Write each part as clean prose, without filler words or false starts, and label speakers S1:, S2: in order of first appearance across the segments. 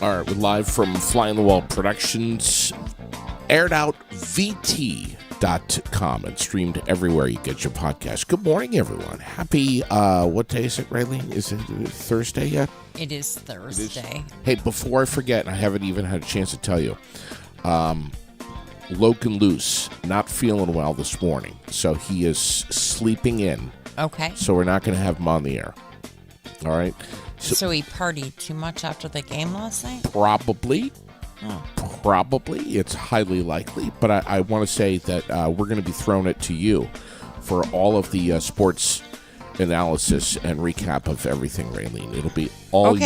S1: All right, we're live from Fly on the Wall Productions, airedout.vt.com, and streamed everywhere you get your podcast. Good morning, everyone. Happy, what day is it, Raylene? Is it Thursday yet?
S2: It is Thursday.
S1: Hey, before I forget, and I haven't even had a chance to tell you, Logan Luce, not feeling well this morning, so he is sleeping in.
S2: Okay.
S1: So we're not going to have him on the air. All right?
S2: So he partied too much after the game last night?
S1: Probably.
S2: Oh.
S1: Probably. It's highly likely. But I want to say that we're going to be throwing it to you for all of the sports analysis and recap of everything, Raylene. It'll be all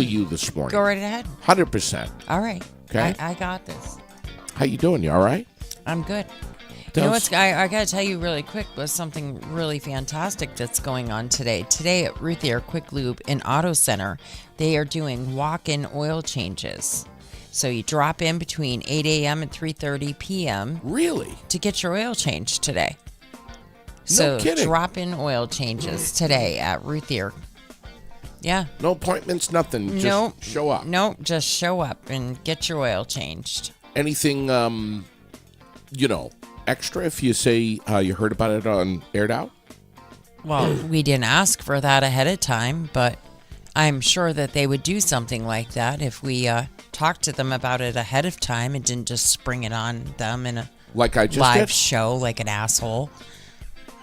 S1: you this morning.
S2: Go right ahead.
S1: 100%.
S2: All right.
S1: Okay.
S2: I got this.
S1: How you doing? You all right?
S2: I'm good. You know what's, I got to tell you really quick, was something really fantastic that's going on today. Today at Ruthier Quick Lube in Auto Center, they are doing walk-in oil changes. So you drop in between 8 a.m. and 3:30 p.m.
S1: Really?
S2: To get your oil changed today.
S1: No kidding.
S2: Drop-in oil changes today at Ruthier. Yeah.
S1: No appointments, nothing. Just show up.
S2: Nope, just show up and get your oil changed.
S1: Anything, extra if you say you heard about it on Aired Out?
S2: Well, we didn't ask for that ahead of time, but I'm sure that they would do something like that if we talked to them about it ahead of time and didn't just spring it on them in a live show like an asshole.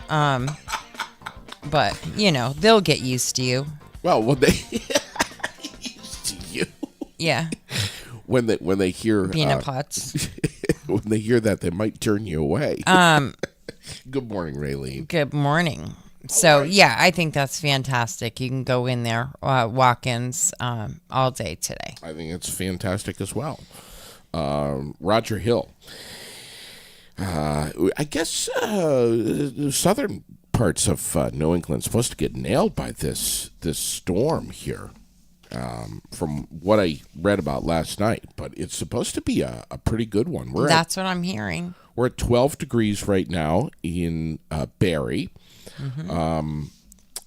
S2: But, they'll get used to you.
S1: Well, when they used to you.
S2: Yeah.
S1: When they hear
S2: peanut pots.
S1: When they hear that, they might turn you away. Good morning, Raylene.
S2: Good morning. So, yeah, I think that's fantastic. You can go in there, walk-ins all day today.
S1: I think it's fantastic as well. Roger Hill. I guess southern parts of New England supposed to get nailed by this storm here. From what I read about last night, but it's supposed to be a pretty good one.
S2: That's what I'm hearing.
S1: We're at 12 degrees right now in Barrie. Mm-hmm.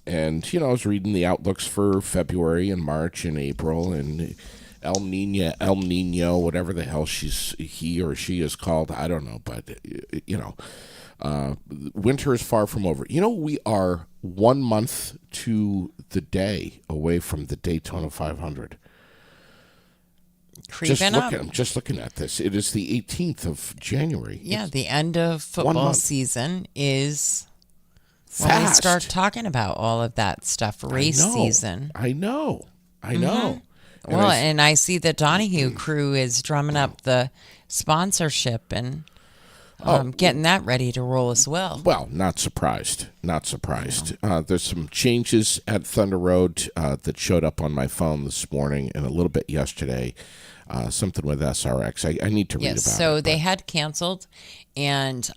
S1: And, I was reading the outlooks for February and March and April and El Nino, whatever the hell he or she is called. I don't know, but, winter is far from over. We are 1 month to the day away from the Daytona 500. I'm just looking at this. It is the 18th of January.
S2: Yeah, the end of football season is fast. When we start talking about all of that stuff. Race season.
S1: I know.
S2: Mm-hmm. And I see the Donahue crew is drumming up the sponsorship and getting that ready to roll as well.
S1: Well, not surprised. There's some changes at Thunder Road that showed up on my phone this morning and a little bit yesterday. Something with SRX. I need to read about it.
S2: So they had canceled, and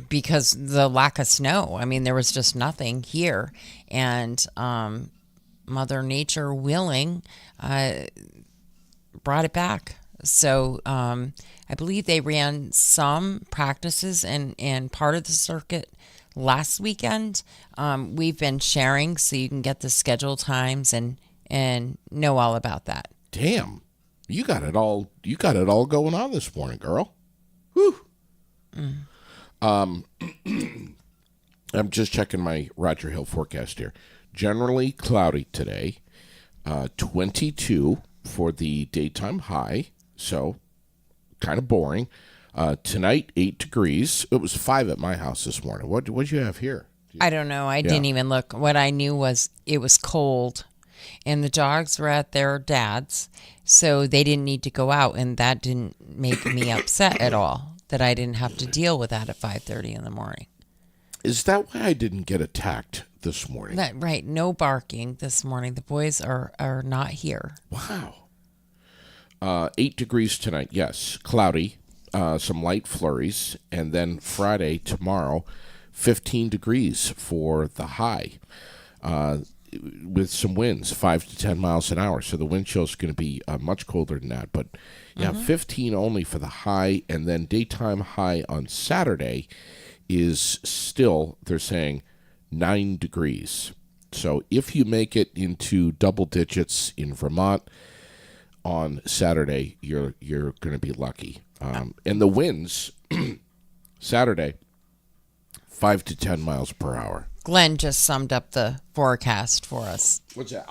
S2: because the lack of snow. I mean, there was just nothing here, and Mother Nature willing brought it back. So I believe they ran some practices and part of the circuit last weekend. We've been sharing so you can get the schedule times and know all about that.
S1: Damn, you got it all going on this morning, girl. Whew. I'm just checking my Roger Hill forecast here. Generally cloudy today. 22 for the daytime high. So, kind of boring. Tonight, 8 degrees. It was 5 at my house this morning. What'd you have here?
S2: I don't know. I didn't even look. What I knew was it was cold, and the dogs were at their dad's, so they didn't need to go out, and that didn't make me upset at all that I didn't have to deal with that at 5:30 in the morning.
S1: Is that why I didn't get attacked this morning?
S2: Right. No barking this morning. The boys are not here.
S1: Wow. 8 degrees tonight, yes. Cloudy, some light flurries, and then Friday, tomorrow, 15 degrees for the high. with some winds, 5 to 10 miles an hour. So the wind chill is going to be much colder than that. But yeah, 15 only for the high, and then daytime high on Saturday is still, they're saying, 9 degrees. So if you make it into double digits in Vermont on Saturday, you're going to be lucky. And the winds Saturday, 5 to 10 miles per hour.
S2: Glenn just summed up the forecast for us.
S1: What's that?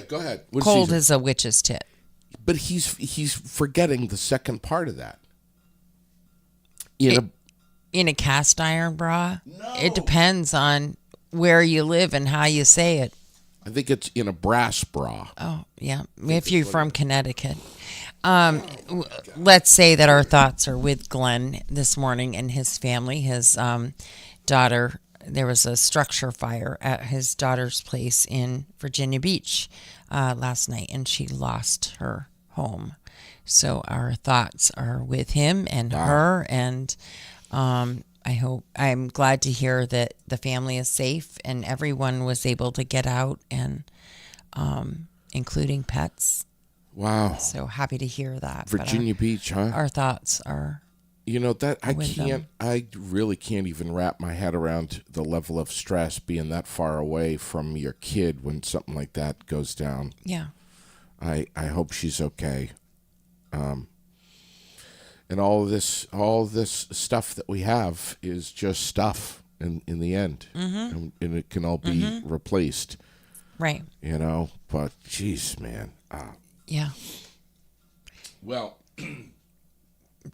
S1: Go ahead.
S2: Cold as a witch's tit.
S1: But he's forgetting the second part of that.
S2: In a cast iron bra?
S1: No.
S2: It depends on where you live and how you say it.
S1: I think it's in a brass bra.
S2: Oh, yeah. If you're from Connecticut. Let's say that our thoughts are with Glenn this morning and his family. His daughter, there was a structure fire at his daughter's place in Virginia Beach last night, and she lost her home. So our thoughts are with him and her, and I'm glad to hear that the family is safe and everyone was able to get out, and including pets.
S1: Wow.
S2: So happy to hear that.
S1: Virginia Beach, huh?
S2: Our thoughts are.
S1: That
S2: them.
S1: I really can't even wrap my head around the level of stress being that far away from your kid when something like that goes down.
S2: Yeah.
S1: I hope she's okay. And all this stuff that we have is just stuff in the end. And it can all be replaced.
S2: Right.
S1: But geez, man.
S2: Yeah.
S1: Well,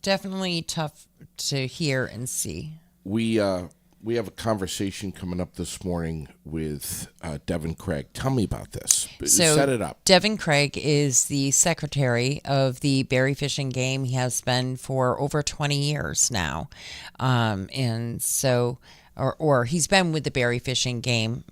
S2: definitely tough to hear and see.
S1: we have a conversation coming up this morning with Devin Craig. Tell me about this.
S2: So
S1: Set it up.
S2: Devin Craig is the secretary of the Berry Fishing Game. He has been for over 20 years now. And so, or he's been with the Berry Fishing Game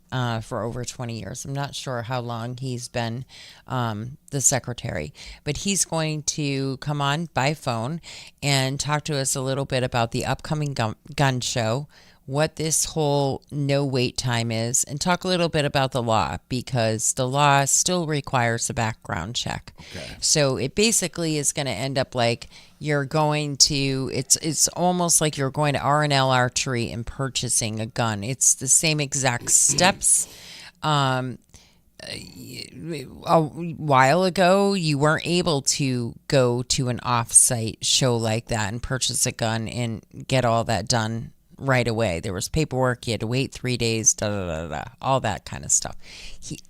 S2: for over 20 years. I'm not sure how long he's been the secretary, but he's going to come on by phone and talk to us a little bit about the upcoming gun show, what this whole no wait time is, and talk a little bit about the law, because the law still requires a background check.
S1: Okay.
S2: So it basically is going to end up like you're going to, it's almost like you're going to R&L Archery and purchasing a gun. It's the same exact steps. A while ago, you weren't able to go to an off-site show like that and purchase a gun and get all that done right away. There was paperwork. You had to wait 3 days, all that kind of stuff.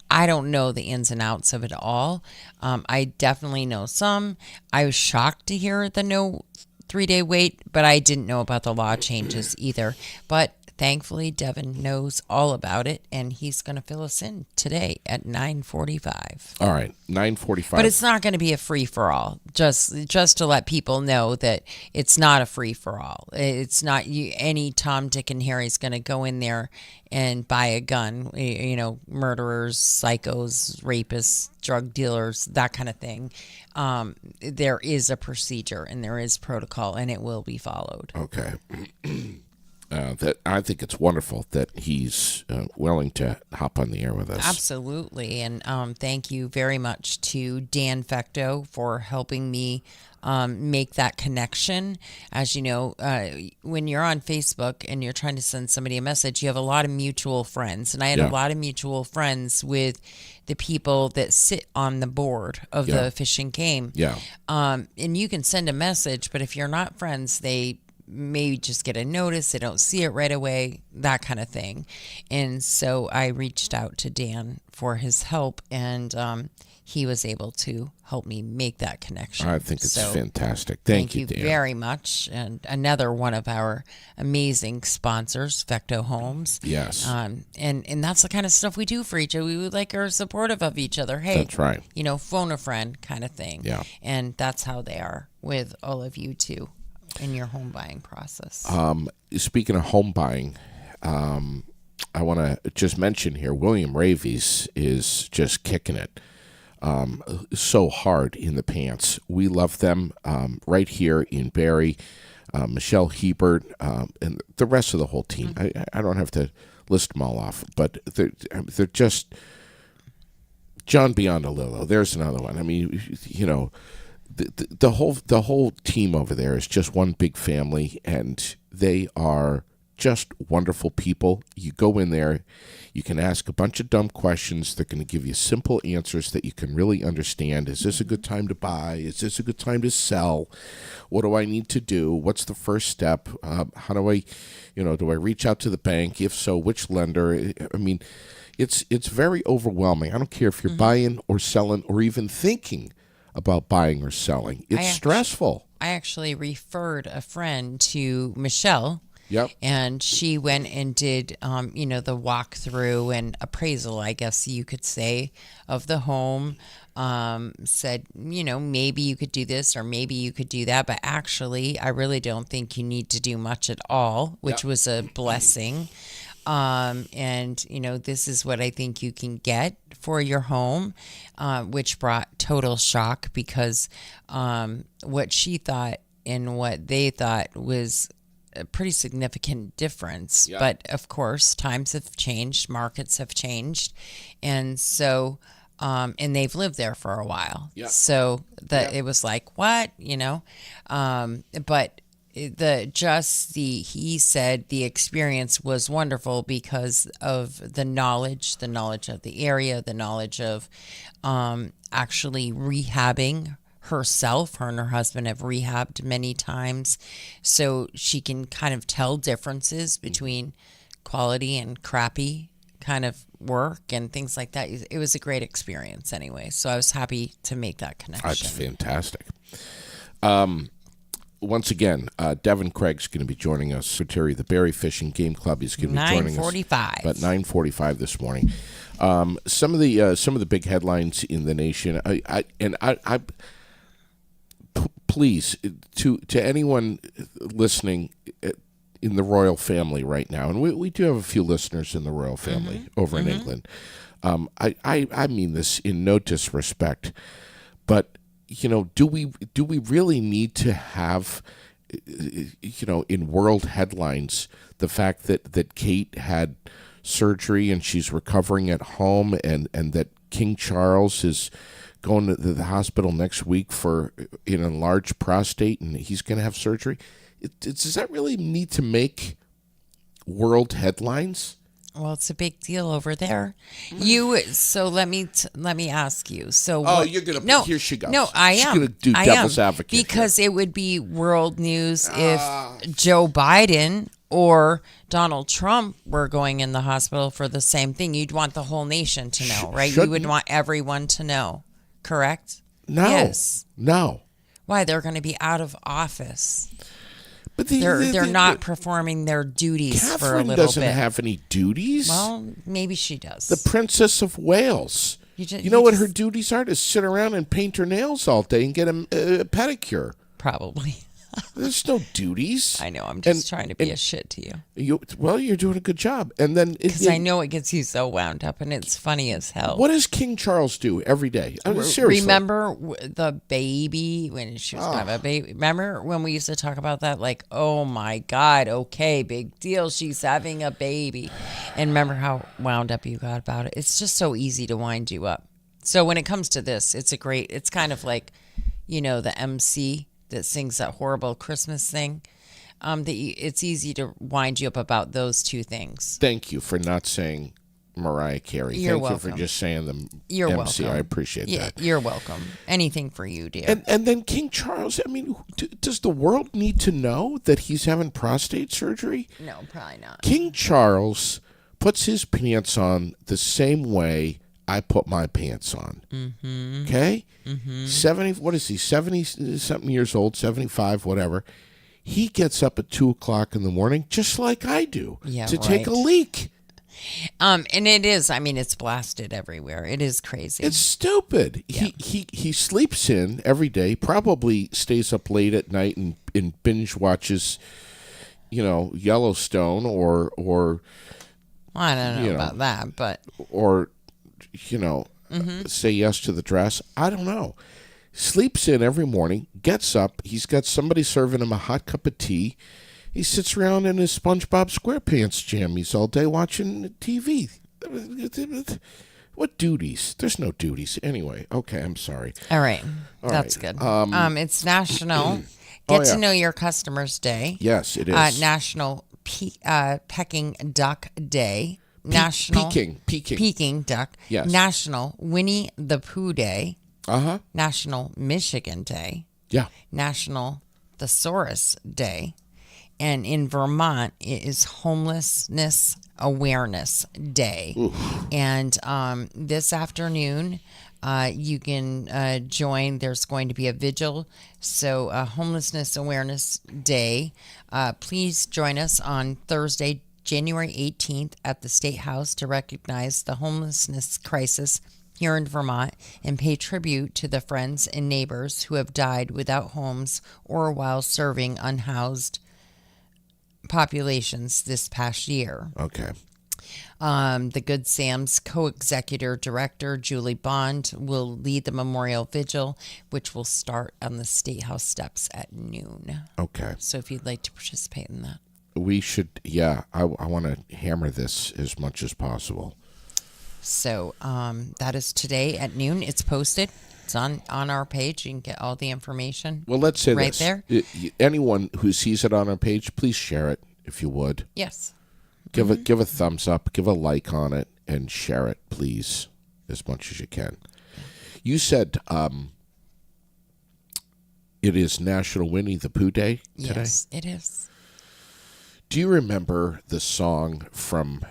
S2: I don't know the ins and outs of it all. I definitely know some. I was shocked to hear the no 3-day wait, but I didn't know about the law changes either. But thankfully, Devin knows all about it, and he's going to fill us in today at 9:45.
S1: All right, 9:45.
S2: But it's not going to be a free-for-all. Just to let people know that it's not a free-for-all. It's not any Tom, Dick, and Harry's going to go in there and buy a gun. Murderers, psychos, rapists, drug dealers, that kind of thing. There is a procedure and there is protocol, and it will be followed.
S1: Okay. That I think it's wonderful that he's willing to hop on the air with us.
S2: Absolutely. And thank you very much to Dan Fecto for helping me make that connection. As you know, when you're on Facebook and you're trying to send somebody a message, you have a lot of mutual friends. And I had a lot of mutual friends with the people that sit on the board of the fishing game.
S1: Yeah.
S2: And you can send a message, but if you're not friends, they maybe just get a notice, they don't see it right away, that kind of thing. And so I reached out to Dan for his help, and he was able to help me make that connection.
S1: I think it's fantastic. Thank you, Dan.
S2: Very much. And another one of our amazing sponsors, Fecto Homes.
S1: Yes.
S2: And that's the kind of stuff we do for each other. We would like are supportive of each other. Hey,
S1: that's right.
S2: Phone a friend kind of thing.
S1: Yeah.
S2: And that's how they are with all of you too in your home buying process.
S1: Speaking of home buying, I want to just mention here, William Ravies is just kicking it so hard in the pants. We love them right here in Barrie. Michelle Hebert and the rest of the whole team. I don't have to list them all off, but they're just John Biondelillo. There's another one. I mean, the whole team over there is just one big family, and they are just wonderful people. You go in there, you can ask a bunch of dumb questions. They're going to give you simple answers that you can really understand. Is this a good time to buy? Is this a good time to sell? What do I need to do? What's the first step? How do I, do I reach out to the bank? If so, which lender? I mean, it's very overwhelming. I don't care if you're buying or selling or even thinking about buying or selling. It's stressful.
S2: I actually referred a friend to Michelle.
S1: Yep.
S2: And she went and did, the walkthrough and appraisal, I guess you could say, of the home. Said, maybe you could do this or maybe you could do that. But actually, I really don't think you need to do much at all, which was a blessing. And, this is what I think you can get for your home, which brought total shock because what she thought and what they thought was a pretty significant difference. Yeah. But of course, times have changed, markets have changed. And so, and they've lived there for a while. Yeah. So it was like, what, but he said the experience was wonderful because of the knowledge of the area, the knowledge of actually rehabbing herself. Her and her husband have rehabbed many times, so she can kind of tell differences between quality and crappy kind of work and things like that. It was a great experience anyway, so I was happy to make that connection.
S1: That's fantastic. Once again, Devin Craig's going to be joining us. Secretary of the Barrie Fishing Game Club is going to be joining us
S2: 9:45.
S1: About 9:45 this morning. Some of the big headlines in the nation. Please, to anyone listening in the royal family right now, and we do have a few listeners in the royal family over in England. I mean this in no disrespect, but do we really need to have in world headlines the fact that Kate had surgery and she's recovering at home, and that King Charles is going to the hospital next week for an enlarged prostate and he's going to have surgery? Does that really need to make world headlines?
S2: Well, it's a big deal over there. So let me ask you. So
S1: you're gonna here she goes.
S2: No, I am.
S1: She's gonna do devil's advocate
S2: because it would be world news if Joe Biden or Donald Trump were going in the hospital for the same thing. You'd want the whole nation to know, right? You would want everyone to know, correct?
S1: No.
S2: Yes.
S1: No.
S2: Why? They're going to be out of office.
S1: But
S2: they're not performing their duties
S1: Catherine
S2: for a little bit.
S1: Doesn't have any duties.
S2: Well, maybe she does.
S1: The Princess of Wales. You know what her duties are? To sit around and paint her nails all day and get a pedicure.
S2: Probably.
S1: There's no duties.
S2: I know. I'm just trying to be a shit to you.
S1: You're doing a good job. And then
S2: because I know it gets you so wound up, and it's funny as hell.
S1: What does King Charles do every day? I mean, seriously.
S2: Remember the baby when she was going to have a baby? Remember when we used to talk about that? Like, oh my God, okay, big deal. She's having a baby. And remember how wound up you got about it? It's just so easy to wind you up. So when it comes to this, it's kind of like, the MC that sings that horrible Christmas thing. It's easy to wind you up about those two things.
S1: Thank you for not saying Mariah Carey.
S2: You're
S1: Thank
S2: welcome.
S1: you for just saying the
S2: You're
S1: MC.
S2: welcome.
S1: I appreciate that.
S2: You're welcome. Anything for you, dear.
S1: And then King Charles, I mean, does the world need to know that he's having prostate surgery?
S2: No, probably not.
S1: King Charles puts his pants on the same way I put my pants on. Mm-hmm. Okay? Mm-hmm. 70-something years old, 75, whatever. He gets up at 2 o'clock in the morning, just like I do, to take a leak.
S2: And it is, it's blasted everywhere. It is crazy.
S1: It's stupid. Yeah. He sleeps in every day, probably stays up late at night and binge watches, Yellowstone or
S2: well, I don't know about that, but...
S1: Or... say yes to the dress. I don't know. Sleeps in every morning, gets up. He's got somebody serving him a hot cup of tea. He sits around in his SpongeBob SquarePants jammies all day watching TV. What duties? There's no duties. Anyway, okay, I'm sorry.
S2: All right.
S1: All
S2: That's
S1: right.
S2: good. It's National
S1: Oh,
S2: Get
S1: yeah.
S2: to Know Your Customers Day.
S1: Yes, it is.
S2: National Peking Duck Day. National
S1: Peking.
S2: Duck.
S1: Yes.
S2: National Winnie the Pooh Day.
S1: Uh-huh.
S2: National Michigan Day.
S1: Yeah.
S2: National Thesaurus Day. And in Vermont, it is Homelessness Awareness Day.
S1: Oof.
S2: And this afternoon, you can join. There's going to be a vigil. So, Homelessness Awareness Day. Please join us on Thursday, January 18th at the State House to recognize the homelessness crisis here in Vermont and pay tribute to the friends and neighbors who have died without homes or while serving unhoused populations this past year.
S1: Okay.
S2: The Good Sam's co-executive director, Julie Bond, will lead the memorial vigil, which will start on the State House steps at noon.
S1: Okay.
S2: So if you'd like to participate in that.
S1: We should, yeah, I want to hammer this as much as possible.
S2: So that is today at noon. It's posted. It's on our page. You can get all the information.
S1: Well, let's say
S2: right
S1: this.
S2: There.
S1: Anyone who sees it on our page, please share it if you would.
S2: Yes.
S1: Give a thumbs up, give a like on it, and share it, please, as much as you can. You said it is National Winnie the Pooh Day today?
S2: Yes, it is.
S1: Do you remember the song from...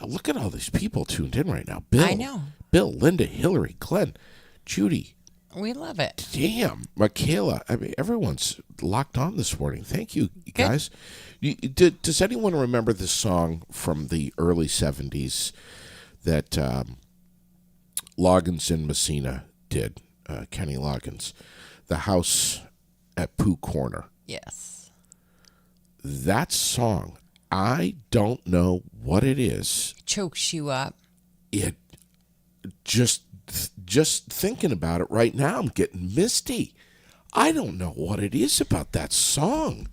S1: look at all these people tuned in right now. Bill.
S2: I know.
S1: Bill, Linda, Hillary, Glenn, Judy.
S2: We love it.
S1: Damn, Michaela. I mean, everyone's locked on this morning. Thank you, guys. Does anyone remember this song from the early 70s that Loggins and Messina did? Kenny Loggins. The House at Pooh Corner.
S2: Yes.
S1: That song, I don't know what it is.
S2: It chokes you up.
S1: It just thinking about it right now, I'm getting misty. I don't know what it is about that song.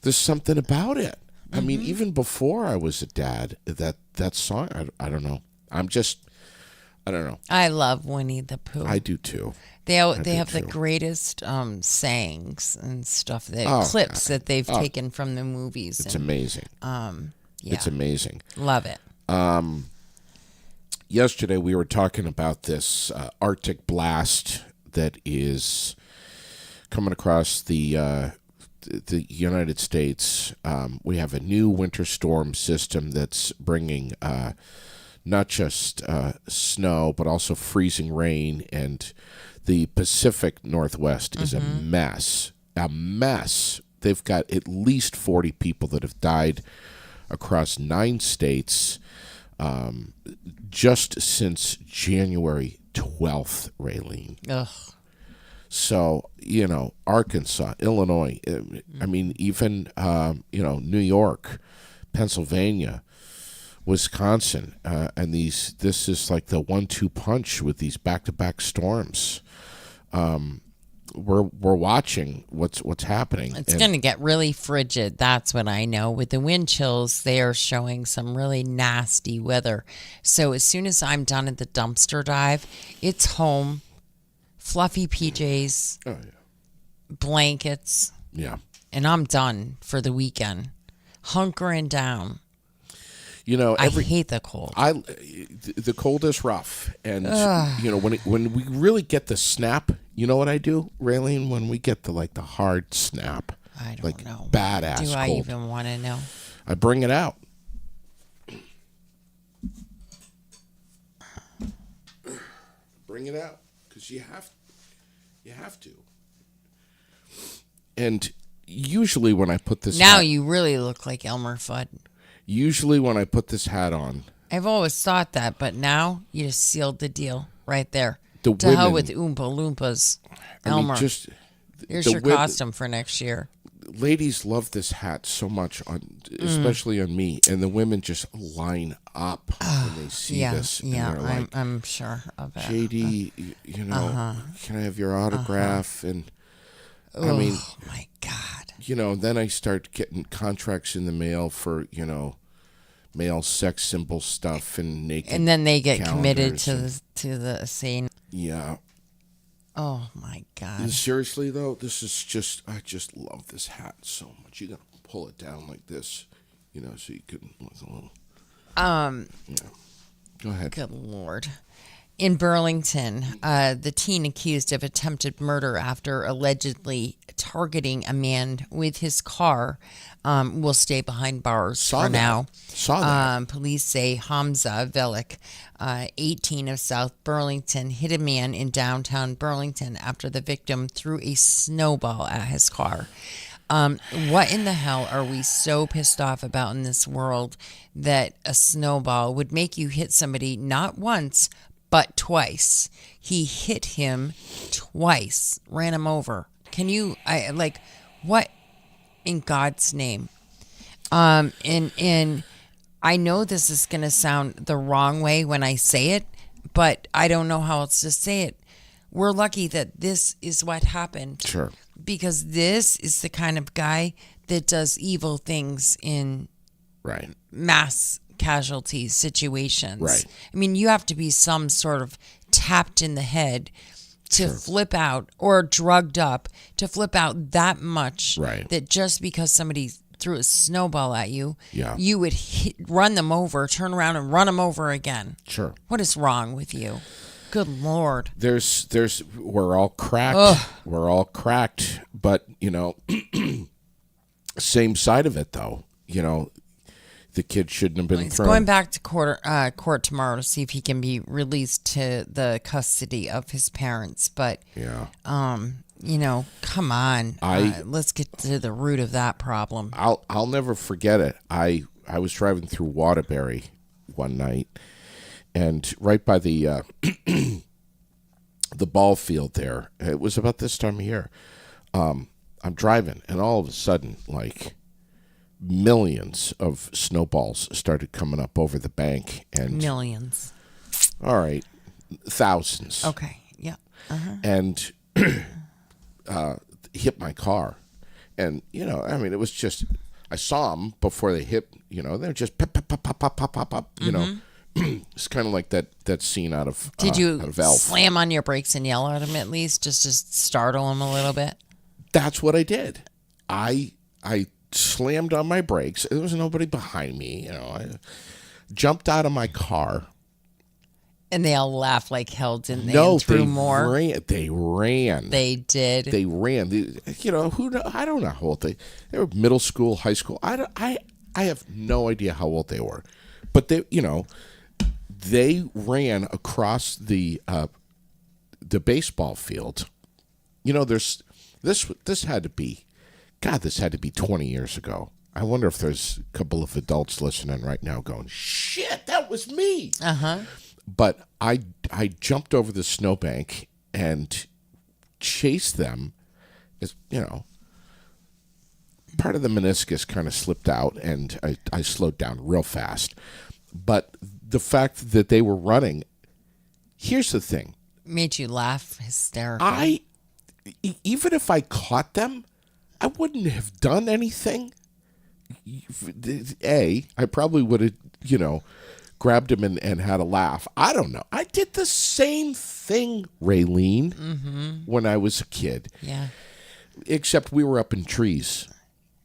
S1: There's something about it. I mean, even before I was a dad, that song, I don't know. I don't know.
S2: I love Winnie the Pooh.
S1: I do too.
S2: They have the greatest sayings and stuff, clips that they've taken from the movies.
S1: It's amazing.
S2: Yeah.
S1: It's amazing.
S2: Love it.
S1: Yesterday we were talking about this Arctic blast that is coming across the United States. We have a new winter storm system that's bringing not just snow, but also freezing rain, and the Pacific Northwest is a mess. A mess. They've got at least 40 people that have died across 9 states just since January 12th, Raylene.
S2: Ugh.
S1: So, Arkansas, Illinois, I mean, even, New York, Pennsylvania, Wisconsin, and this is like the 1-2 punch with these back-to-back storms. We're watching what's happening.
S2: It's going to get really frigid. That's what I know. With the wind chills, they are showing some really nasty weather. So as soon as I'm done at the dumpster dive, it's home, fluffy PJs, blankets, and I'm done for the weekend. Hunkering down. I hate the cold.
S1: The cold is rough, and when we really get the snap, you know what I do, Raylene? When we get the hard snap,
S2: I don't know.
S1: Badass.
S2: Do I
S1: cold,
S2: even want to know?
S1: I bring it out. Bring it out because you have to. And usually when I put this
S2: now
S1: hat,
S2: you really look like Elmer Fudd.
S1: Usually when I put this hat on,
S2: I've always thought that, but now you just sealed the deal right there.
S1: To
S2: hell with Oompa Loompas, Elmer. Here's your costume for next year.
S1: Ladies love this hat so much, especially on me, and the women just line up when they see this. And they're like,
S2: I'm sure of it.
S1: JD, can I have your autograph? And I mean,
S2: oh my God.
S1: Then I start getting contracts in the mail for, male sex symbol stuff and naked.
S2: And then they get committed
S1: calendars
S2: to the scene.
S1: Yeah.
S2: Oh my God.
S1: Seriously though, this is just I just love this hat so much. You gotta pull it down like this, so you can look a little. Yeah. Go ahead.
S2: Good Lord. In Burlington, the teen accused of attempted murder after allegedly targeting a man with his car will stay behind bars now.
S1: Saw that.
S2: Police say Hamza Velik, 18 of South Burlington, hit a man in downtown Burlington after the victim threw a snowball at his car. What in the hell are we so pissed off about in this world that a snowball would make you hit somebody not once, but twice? He hit him twice, ran him over. What in God's name? And I know this is going to sound the wrong way when I say it, but I don't know how else to say it. We're lucky that this is what happened.
S1: Sure.
S2: Because this is the kind of guy that does evil things in
S1: Right.
S2: mass casualty situations.
S1: Right.
S2: I mean, you have to be some sort of tapped in the head to flip out, or drugged up to flip out that much.
S1: Right.
S2: That just because somebody threw a snowball at you,
S1: Yeah.
S2: you would run them over, turn around and run them over again.
S1: Sure.
S2: What is wrong with you? Good Lord.
S1: We're all cracked.
S2: Ugh.
S1: We're all cracked, but same side of it though. The kid shouldn't have been
S2: He's
S1: thrown.
S2: going back to court tomorrow to see if he can be released to the custody of his parents. But
S1: Yeah.
S2: come on. Let's get to the root of that problem.
S1: I'll never forget it. I was driving through Waterbury one night, and right by the the ball field there. It was about this time of year. I'm driving, and all of a sudden, like, millions of snowballs started coming up over the bank, and
S2: Millions.
S1: all right, thousands.
S2: Okay. Yeah.
S1: And hit my car. And, it was just, I saw them before they hit, they're just pop, pop, pop, pop, pop, pop, pop, pop, It's kind of like that scene out of
S2: Did you
S1: out of Elf.
S2: slam on your brakes and yell at him at least, just to startle him a little bit?
S1: That's what I did. I slammed on my brakes. There was nobody behind me. I jumped out of my car.
S2: And they all laughed like hell, didn't they?
S1: No,
S2: and threw
S1: they
S2: more.
S1: They ran.
S2: They did.
S1: They ran. I don't know how old they were. Middle school, high school. I have no idea how old they were, but they ran across the baseball field. This had to be, God, this had to be 20 years ago. I wonder if there's a couple of adults listening right now going, shit, that was me. But I jumped over the snowbank and chased them. As part of the meniscus kind of slipped out, and I slowed down real fast. But the fact that they were running, here's the thing.
S2: Made you laugh hysterically.
S1: Even if I caught them, I wouldn't have done anything. I probably would have, grabbed him and had a laugh. I don't know. I did the same thing, Raylene, when I was a kid.
S2: Yeah.
S1: Except we were up in trees.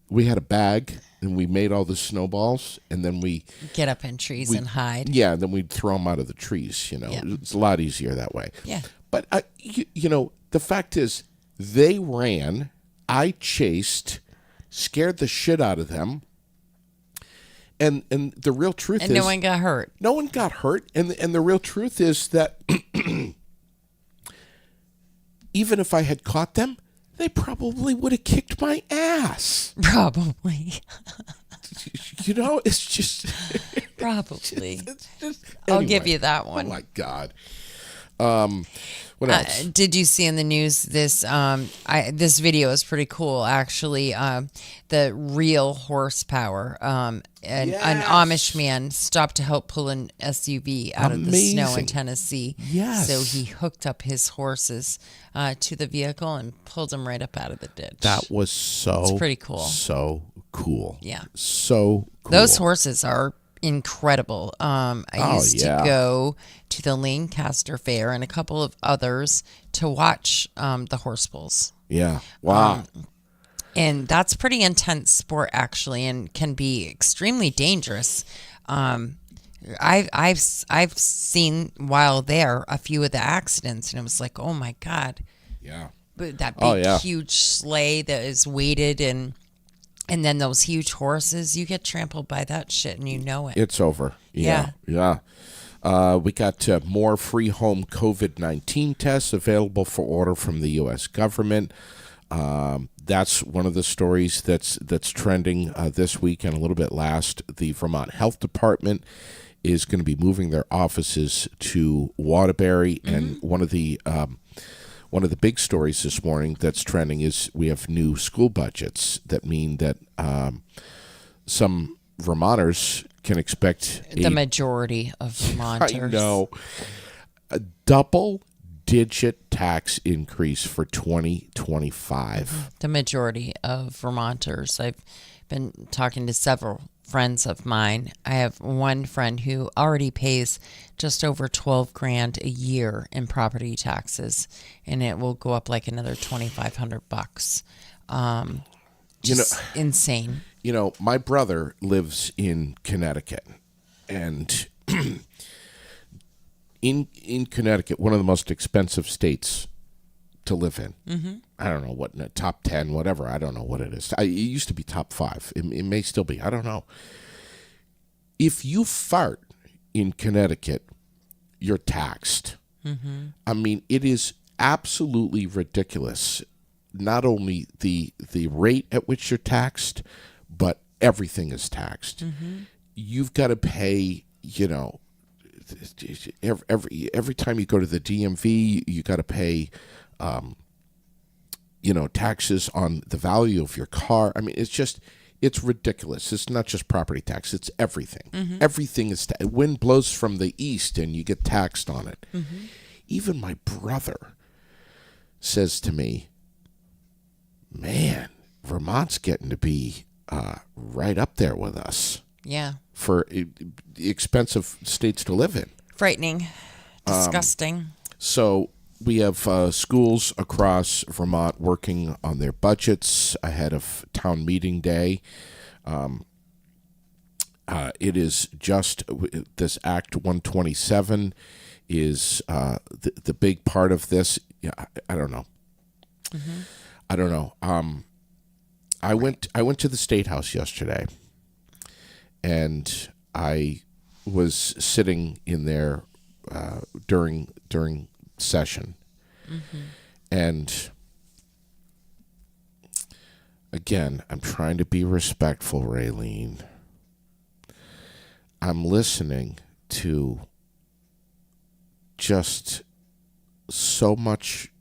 S1: We had a bag, and we made all the snowballs, and then we
S2: Get up in trees and hide.
S1: Yeah, and then we'd throw them out of the trees.
S2: Yeah.
S1: It's a lot easier that way.
S2: Yeah.
S1: But the fact is, they ran. I chased, scared the shit out of them. And the real truth is,
S2: no one got hurt.
S1: No one got hurt. And the real truth is that even if I had caught them, they probably would have kicked my ass.
S2: Probably.
S1: It's just
S2: Probably.
S1: I'll
S2: give you that one.
S1: Oh my God. What else?
S2: Did you see in the news this? This video is pretty cool, actually. The real horsepower. An Amish man stopped to help pull an SUV out of the snow in
S1: Amazing.
S2: Tennessee.
S1: Yes.
S2: So he hooked up his horses to the vehicle and pulled them right up out of the ditch.
S1: That was so.
S2: It's pretty cool.
S1: So cool.
S2: Yeah.
S1: So cool.
S2: Those horses are incredible. I used to go to the Lancaster Fair and a couple of others to watch the horse bulls.
S1: Yeah. Wow.
S2: And that's pretty intense sport, actually, and can be extremely dangerous. I've seen while there a few of the accidents, and it was like, oh my God.
S1: Yeah.
S2: But that big, huge sleigh that is weighted, and then those huge horses, you get trampled by that shit, and you know it.
S1: It's over. Yeah. We got more free home COVID-19 tests available for order from the U.S. government. That's one of the stories that's trending this week and a little bit last. The Vermont Health Department is going to be moving their offices to Waterbury, and one of the big stories this morning that's trending is we have new school budgets that mean that some Vermonters can expect
S2: the majority of Vermonters.
S1: I know, a double-digit tax increase for 2025.
S2: The majority of Vermonters. I've been talking to several friends of mine. I have one friend who already pays just over $12,000 a year in property taxes, and it will go up like another $2,500. Insane.
S1: My brother lives in Connecticut, and in Connecticut, one of the most expensive states to live in. I don't know what, top 10, whatever. I don't know what it is. It used to be top 5. It may still be. I don't know. If you fart in Connecticut, you're taxed. I mean, it is absolutely ridiculous. Not only the rate at which you're taxed, but everything is taxed. You've got to pay, every time you go to the DMV, you got to pay, taxes on the value of your car. I mean, it's ridiculous. It's not just property tax. It's everything. Everything is wind blows from the east and you get taxed on it. Even my brother says to me, man, Vermont's getting to be right up there with us.
S2: Yeah.
S1: For expensive states to live in.
S2: Frightening. Disgusting.
S1: So we have schools across Vermont working on their budgets ahead of town meeting day. It is just this Act 127 is the big part of this. Yeah, I don't know. I don't know. I went to the State House yesterday, and I was sitting in there during session, and again, I'm trying to be respectful, Raylene. I'm listening to just so much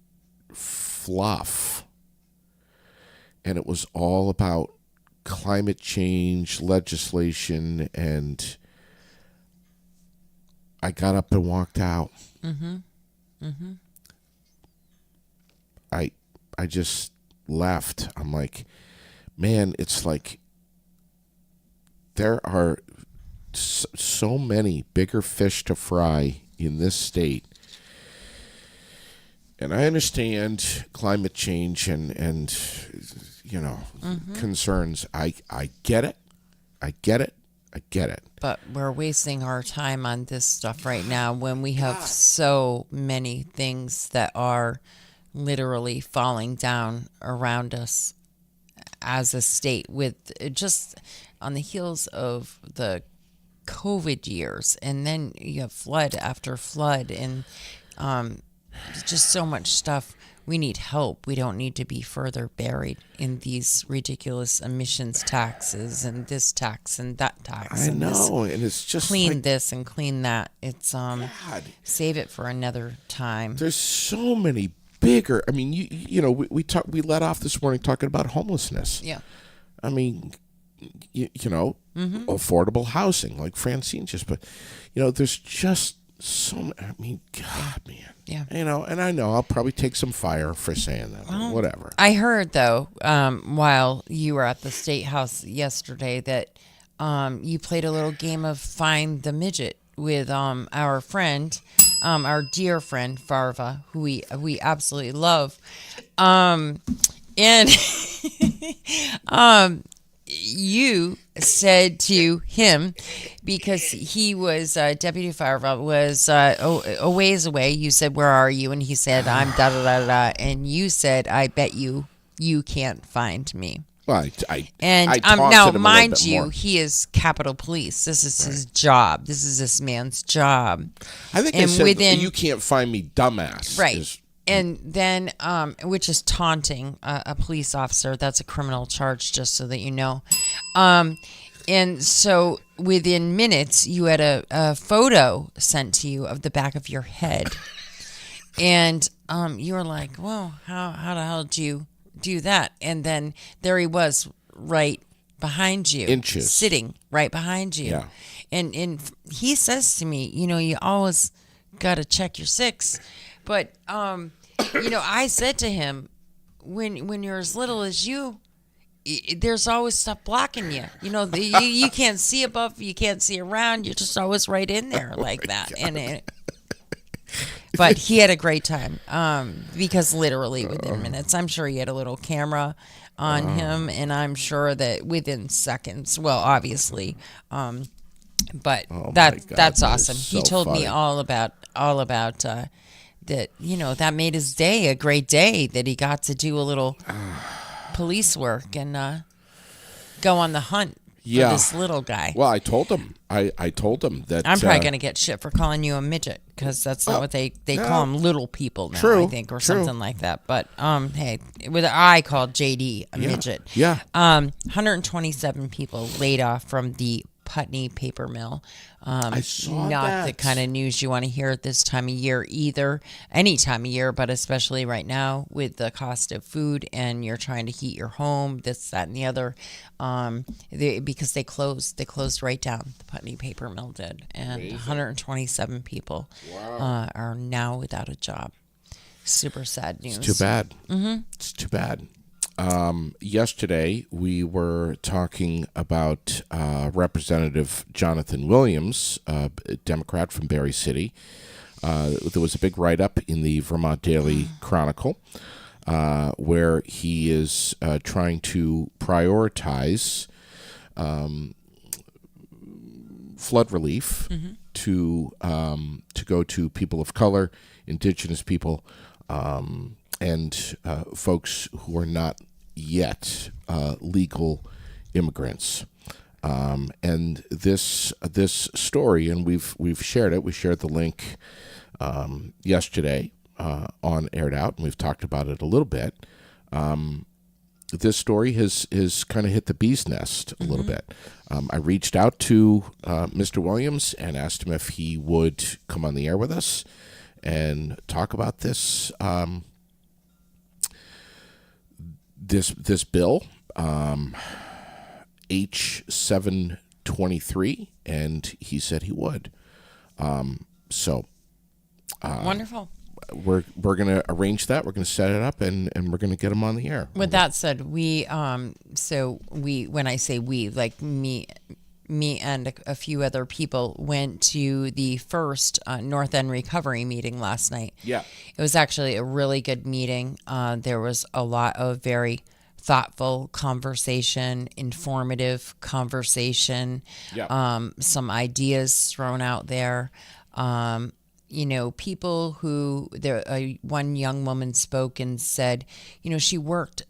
S1: fluff, and it was all about climate change legislation, and I got up and walked out. I just left. I'm like, man, it's like there are so many bigger fish to fry in this state. And I understand climate change and concerns. I get it. I get it.
S2: But we're wasting our time on this stuff right now when we have so many things that are literally falling down around us as a state, with just on the heels of the COVID years, and then you have flood after flood, and just so much stuff. We need help. We don't need to be further buried in these ridiculous emissions taxes and this tax and that tax.
S1: I know, and it's just
S2: clean this and clean that. It's save it for another time.
S1: There's so many bigger. I mean, we let off this morning talking about homelessness.
S2: Yeah.
S1: I mean, affordable housing, like Francine just put. There's just so. I mean, God, man.
S2: Yeah.
S1: And I know I'll probably take some fire for saying that. Well, whatever.
S2: I heard though, while you were at the State House yesterday, that you played a little game of Find the Midget with our friend, our dear friend Farva, who we absolutely love, and you said to him, because he was Deputy Farva was a ways away. You said, "Where are you?" And he said, "I'm da da da da." And you said, "I bet you can't find me."
S1: Well,
S2: And
S1: I taunted him a
S2: now,
S1: little
S2: mind
S1: bit
S2: you,
S1: more.
S2: he is Capitol Police. This is his job. This is this man's job.
S1: I think I
S2: and
S1: said,
S2: within-
S1: "You can't find me, dumbass."
S2: Right.
S1: is-
S2: And then, which is taunting a police officer. That's a criminal charge, just so that you know. And so within minutes, you had a photo sent to you of the back of your head. And you were like, whoa, how the hell did you do that? And then there he was right behind you.
S1: Inches.
S2: Sitting right behind you.
S1: Yeah.
S2: And he says to me, you always got to check your six. But, I said to him, when you're as little as you, there's always stuff blocking you. You can't see above, you can't see around. You're just always right in there like that. But he had a great time because literally within minutes, I'm sure he had a little camera on him, and I'm sure that within seconds, well, obviously, but
S1: my
S2: that's
S1: God, that is
S2: awesome.
S1: so
S2: He told me
S1: funny.
S2: all about that. That made his day a great day, that he got to do a little police work and go on the hunt for this little guy.
S1: Well, I told him. I told him that
S2: I'm probably going to get shit for calling you a midget, because that's not what they call them, little people now,
S1: True,
S2: I think, or
S1: true.
S2: something like that. But hey, I called JD a midget.
S1: Yeah.
S2: 127 people laid off from the Putney paper mill.
S1: I saw
S2: not
S1: that.
S2: the kind of news you want to hear at this time of year either, any time of year, but especially right now with the cost of food and you're trying to heat your home, this, that, and the other. Because they closed right down. The Putney paper mill did, and 127 people are now without a job. Super sad news.
S1: It's too bad. It's too bad. Yesterday, we were talking about Representative Jonathan Williams, a Democrat from Berry City. There was a big write-up in the Vermont Daily Chronicle where he is trying to prioritize flood relief to go to people of color, Indigenous people, and folks who are not yet legal immigrants. And this story, and we've shared it. We shared the link yesterday on Aired Out, and we've talked about it a little bit. This story has kind of hit the bee's nest a little bit. I reached out to Mr. Williams and asked him if he would come on the air with us and talk about this this bill, H723, and he said he would. So
S2: Wonderful.
S1: we're going to arrange that. We're going to set it up, and we're going to get him on the air.
S2: With that said, when I say we, like me and a few other people went to the first North End Recovery meeting last night.
S1: Yeah.
S2: It was actually a really good meeting. There was a lot of very thoughtful conversation, informative conversation, some ideas thrown out there. People who one young woman spoke and said, she worked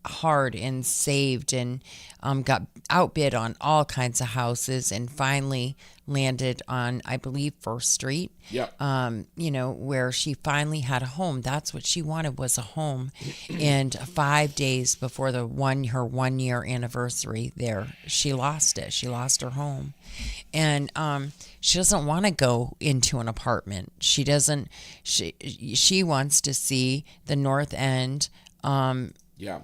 S2: hard and saved and got outbid on all kinds of houses and finally landed on, I believe, First Street.
S1: Yeah.
S2: Where she finally had a home. That's what she wanted, was a home. And 5 days before her 1 year anniversary there, she lost it. She lost her home. And she doesn't want to go into an apartment. She wants to see the North End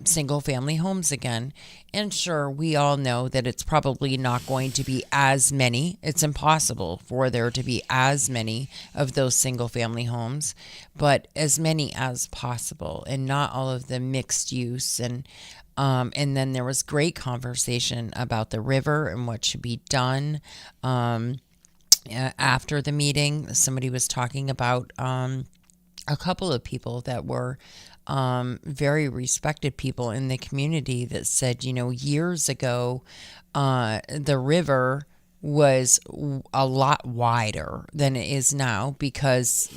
S2: single family homes again. And sure, we all know that it's probably not going to be as many. It's impossible for there to be as many of those single family homes, but as many as possible, and not all of the mixed use. And And then there was great conversation about the river and what should be done. After the meeting, somebody was talking about a couple of people that were very respected people in the community that said, years ago, the river was a lot wider than it is now because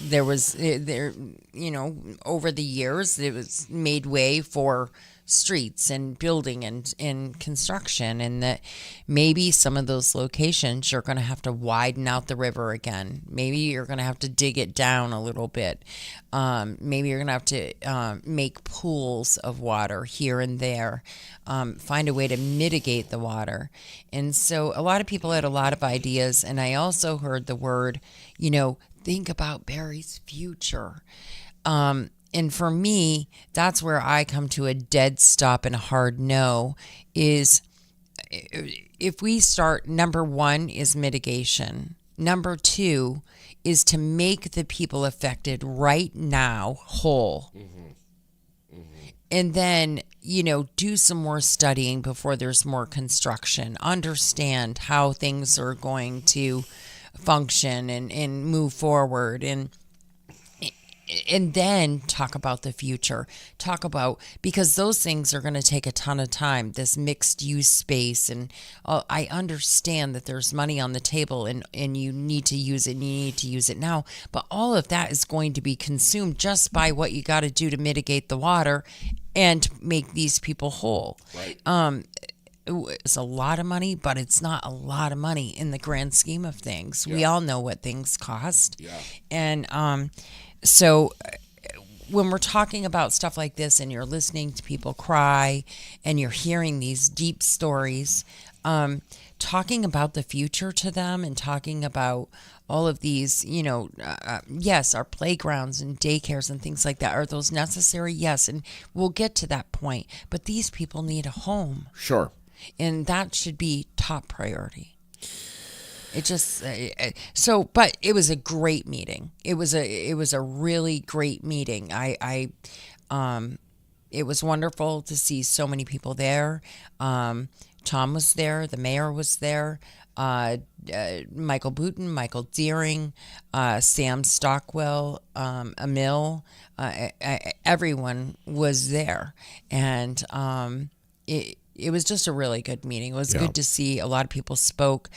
S2: over the years it was made way for streets and building and construction, and that maybe some of those locations you're going to have to widen out the river again. Maybe you're going to have to dig it down a little bit. Maybe you're going to have to make pools of water here and there, find a way to mitigate the water. And so a lot of people had a lot of ideas, and I also heard the word, think about Barry's future. And for me, that's where I come to a dead stop and a hard no is if we start, number one is mitigation. Number two is to make the people affected right now whole. And then, do some more studying before there's more construction. Understand how things are going to function and move forward, and then talk about the future. Because those things are going to take a ton of time, this mixed use space. And I understand that there's money on the table and you need to use it and you need to use it now. But all of that is going to be consumed just by what you got to do to mitigate the water and make these people whole.
S1: Right.
S2: It's a lot of money, but it's not a lot of money in the grand scheme of things. Yeah. We all know what things cost.
S1: Yeah.
S2: And, so when we're talking about stuff like this and you're listening to people cry and you're hearing these deep stories, talking about the future to them and talking about all of these, yes, our playgrounds and daycares and things like that, are those necessary? Yes. And we'll get to that point. But these people need a home.
S1: Sure.
S2: And that should be top priority. It just but it was a great meeting. It was a really great meeting. It was wonderful to see so many people there. Tom was there. The mayor was there. Michael Booten, Michael Deering, Sam Stockwell, Emil. Everyone was there, and it was just a really good meeting. It was good to see. A lot of people spoke.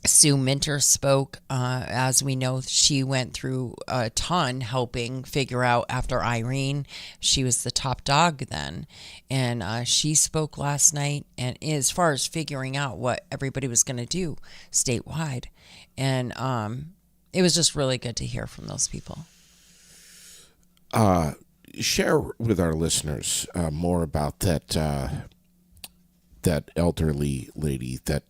S2: Sue Minter spoke. As we know, she went through a ton helping figure out after Irene. She was the top dog then. And she spoke last night, and as far as figuring out what everybody was going to do statewide. And it was just really good to hear from those people.
S1: Share with our listeners more about that elderly lady that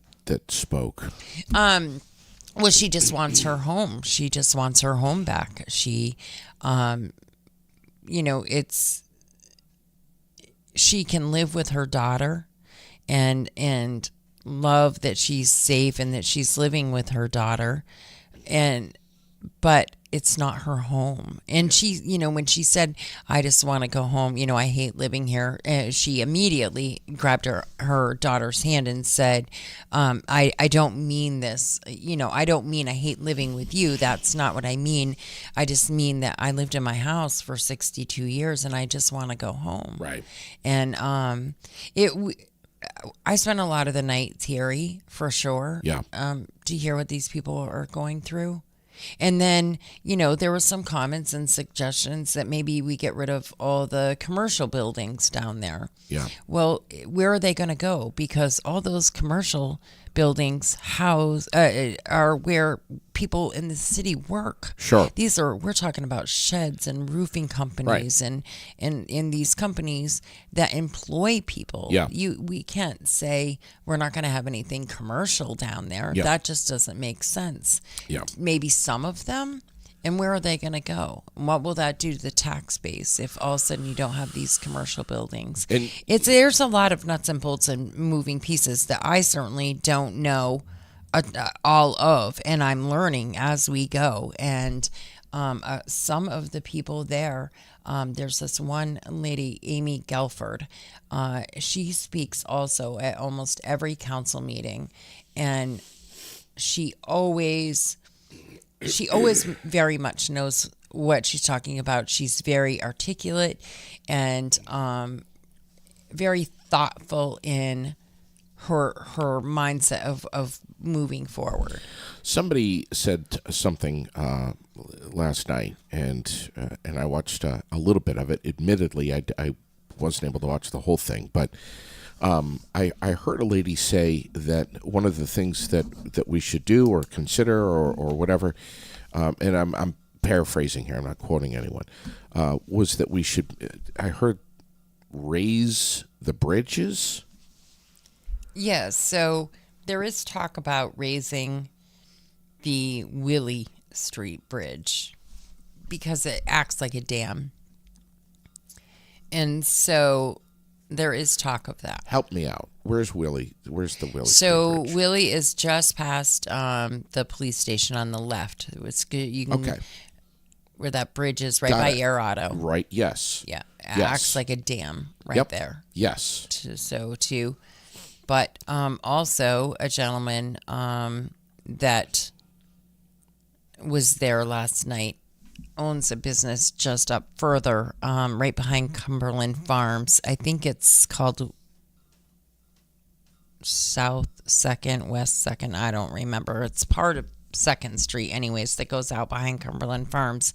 S1: spoke.
S2: Well, she just wants her home. She just wants her home back. She, she can live with her daughter and love that she's safe and that she's living with her daughter. But it's not her home. And she, when she said, I just want to go home, I hate living here, she immediately grabbed her daughter's hand and said, I don't mean this, I don't mean I hate living with you. That's not what I mean. I just mean that I lived in my house for 62 years and I just want to go home.
S1: Right.
S2: And I spent a lot of the night, Terry, for sure.
S1: Yeah.
S2: To hear what these people are going through. And then, there were some comments and suggestions that maybe we get rid of all the commercial buildings down there.
S1: Yeah.
S2: Well, where are they going to go? Because all those commercial buildings are where people in the city work.
S1: Sure.
S2: We're talking about sheds and roofing companies, right, and in these companies that employ people.
S1: Yeah.
S2: We can't say we're not going to have anything commercial down there.
S1: Yeah.
S2: That just doesn't make sense.
S1: Yeah.
S2: Maybe some of them. And where are they going to go? And what will that do to the tax base if all of a sudden you don't have these commercial buildings?
S1: And
S2: there's a lot of nuts and bolts and moving pieces that I certainly don't know all of, and I'm learning as we go. And some of the people there There's this one lady, Amy Gelford. She speaks also at almost every council meeting, and she always very much knows what she's talking about. She's very articulate and very thoughtful in her mindset of moving forward.
S1: Somebody said something last night, and I watched a little bit of it. Admittedly, I wasn't able to watch the whole thing, but I heard a lady say that one of the things that we should do or consider or whatever, and I'm paraphrasing here, I'm not quoting anyone, was that we should, I heard, raise the bridges.
S2: Yes, so there is talk about raising the Willie Street Bridge because it acts like a dam. And so there is talk of that.
S1: Help me out. Where's Willie? Where's the Willie?
S2: So Willie is just past the police station on the left. It's good. You can,
S1: okay.
S2: Where that bridge is, right by Air Auto.
S1: Right. Yes.
S2: Yeah. It acts like a dam right there.
S1: Yes.
S2: But also a gentleman that was there last night owns a business just up further, right behind Cumberland Farms. I think it's called South 2nd, West 2nd. I don't remember. It's part of 2nd Street anyways that goes out behind Cumberland Farms.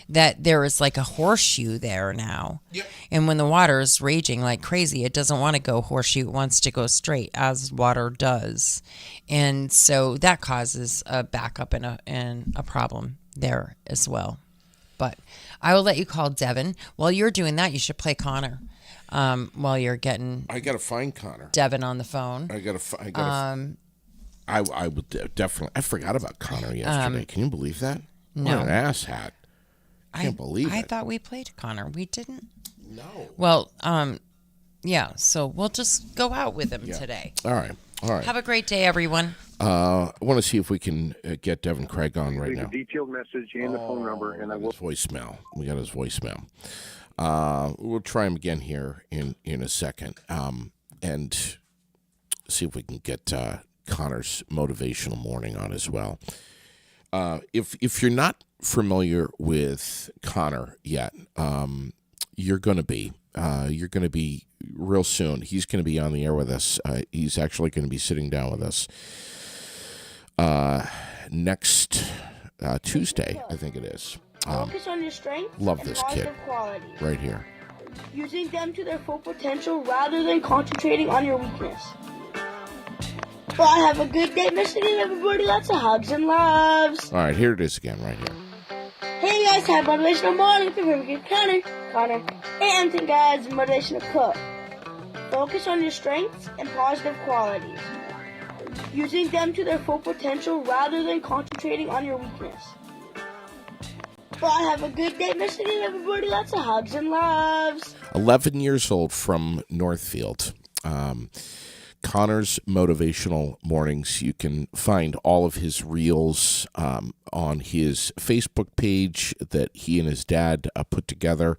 S2: That there is like a horseshoe there now.
S1: Yep.
S2: And when the water is raging like crazy, it doesn't want to go horseshoe. It wants to go straight, as water does. And so that causes a backup and a problem there as well. But I will let you call Devin. While you're doing that, you should play Connor while you're getting
S1: I got to find Connor.
S2: Devin on the phone.
S1: I would definitely. I forgot about Connor yesterday. Can you believe that?
S2: No.
S1: What an asshat. I can't believe it.
S2: I thought we played Connor. We didn't.
S1: No.
S2: Well, yeah. So we'll just go out with him today.
S1: All right.
S2: Have a great day, everyone.
S1: I want to see if we can get Devin Craig on right now.
S3: A detailed message and the phone number, and I will.
S1: Voicemail. We got his voicemail. We'll try him again here in a second, and see if we can get Connor's motivational morning on as well. If you're not familiar with Connor yet, you're going to be. You're going to be real soon. He's going to be on the air with us. He's actually going to be sitting down with us next Tuesday, I think it is.
S4: Focus on your strengths.
S1: Love this kid
S4: qualities.
S1: right here.
S4: Using them to their full potential rather than concentrating on your weakness. Bye. Have a good day, Michigan. Everybody, lots of hugs and loves.
S1: All right, here it is again, right here.
S4: Hey guys, have a motivational morning with your favorite Connor, and guys, motivational cook. Focus on your strengths and positive qualities. Using them to their full potential rather than concentrating on your weakness. Bye. Have a good day, Michigan. Everybody, lots of hugs and loves.
S1: 11 years old from Northfield. Connor's motivational mornings. You can find all of his reels on his Facebook page that he and his dad put together.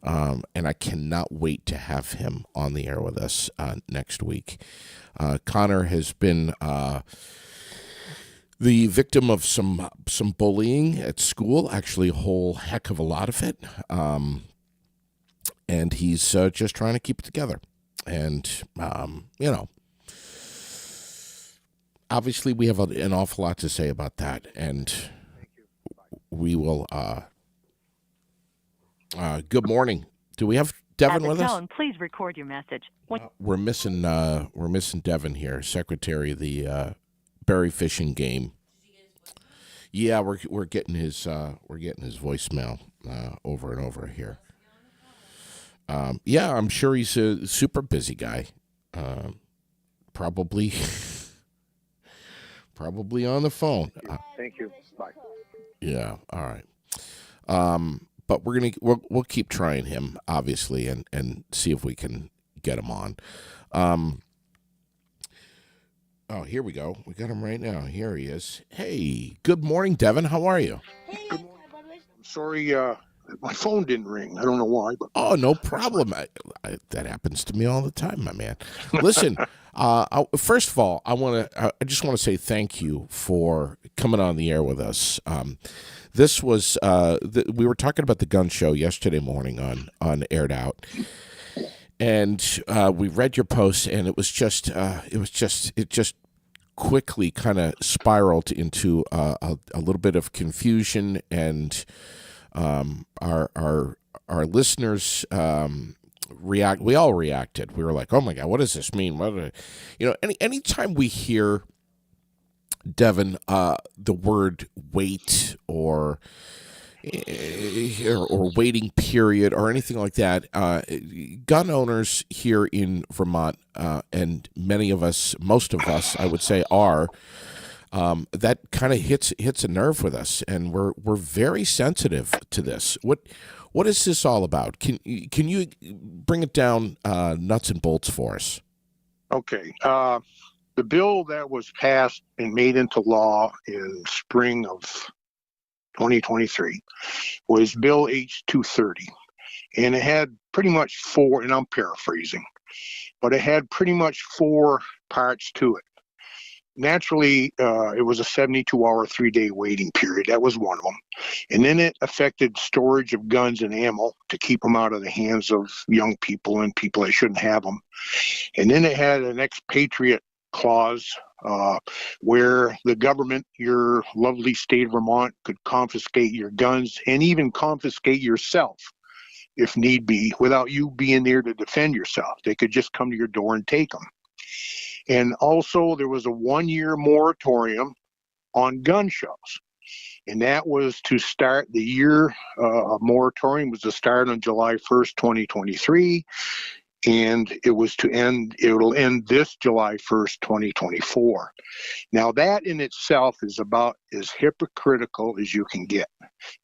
S1: And I cannot wait to have him on the air with us next week. Connor has been the victim of some bullying at school, actually a whole heck of a lot of it. And he's just trying to keep it together. And, obviously we have an awful lot to say about that. And we will, good morning. Do we have Devin with us?
S5: Please record your message.
S1: We're missing Devin here, secretary of the berry fishing game. Yeah, we're getting his voicemail over and over here. Yeah, I'm sure he's a super busy guy. Probably on the phone.
S3: Thank you. Bye.
S1: Yeah. All right. But we'll keep trying him, obviously, and see if we can get him on. Oh, here we go. We got him right now. Here he is. Hey, good morning, Devin. How are you?
S3: I'm sorry.
S5: My phone didn't ring. I don't know why, but
S1: Oh, no problem. That happens to me all the time, my man. Listen, first of all, I just want to say thank you for coming on the air with us. This was we were talking about the gun show yesterday morning on Aired Out, and we read your post, and it just quickly kind of spiraled into a little bit of confusion, and our listeners we all reacted. We were like, oh my God, what does this mean? Anytime we hear, Devin, the word wait or waiting period or anything like that, gun owners here in Vermont, and most of us, I would say, are, that kind of hits a nerve with us, and we're very sensitive to this. What is this all about? Can you bring it down nuts and bolts for us?
S5: okay. The bill that was passed and made into law in spring of 2023 was Bill H-230, and it had pretty much four, and I'm paraphrasing, but it had pretty much four parts to it. Naturally, it was a 72-hour, 3-day waiting period. That was one of them. And then it affected storage of guns and ammo to keep them out of the hands of young people and people that shouldn't have them. And then it had an expatriate clause where the government, your lovely state of Vermont, could confiscate your guns and even confiscate yourself if need be, without you being there to defend yourself. They could just come to your door and take them. And also, there was a 1-year moratorium on gun shows. And that was to start the year, moratorium was to start on July 1st, 2023. And it'll end this July 1st, 2024. Now, that in itself is about as hypocritical as you can get.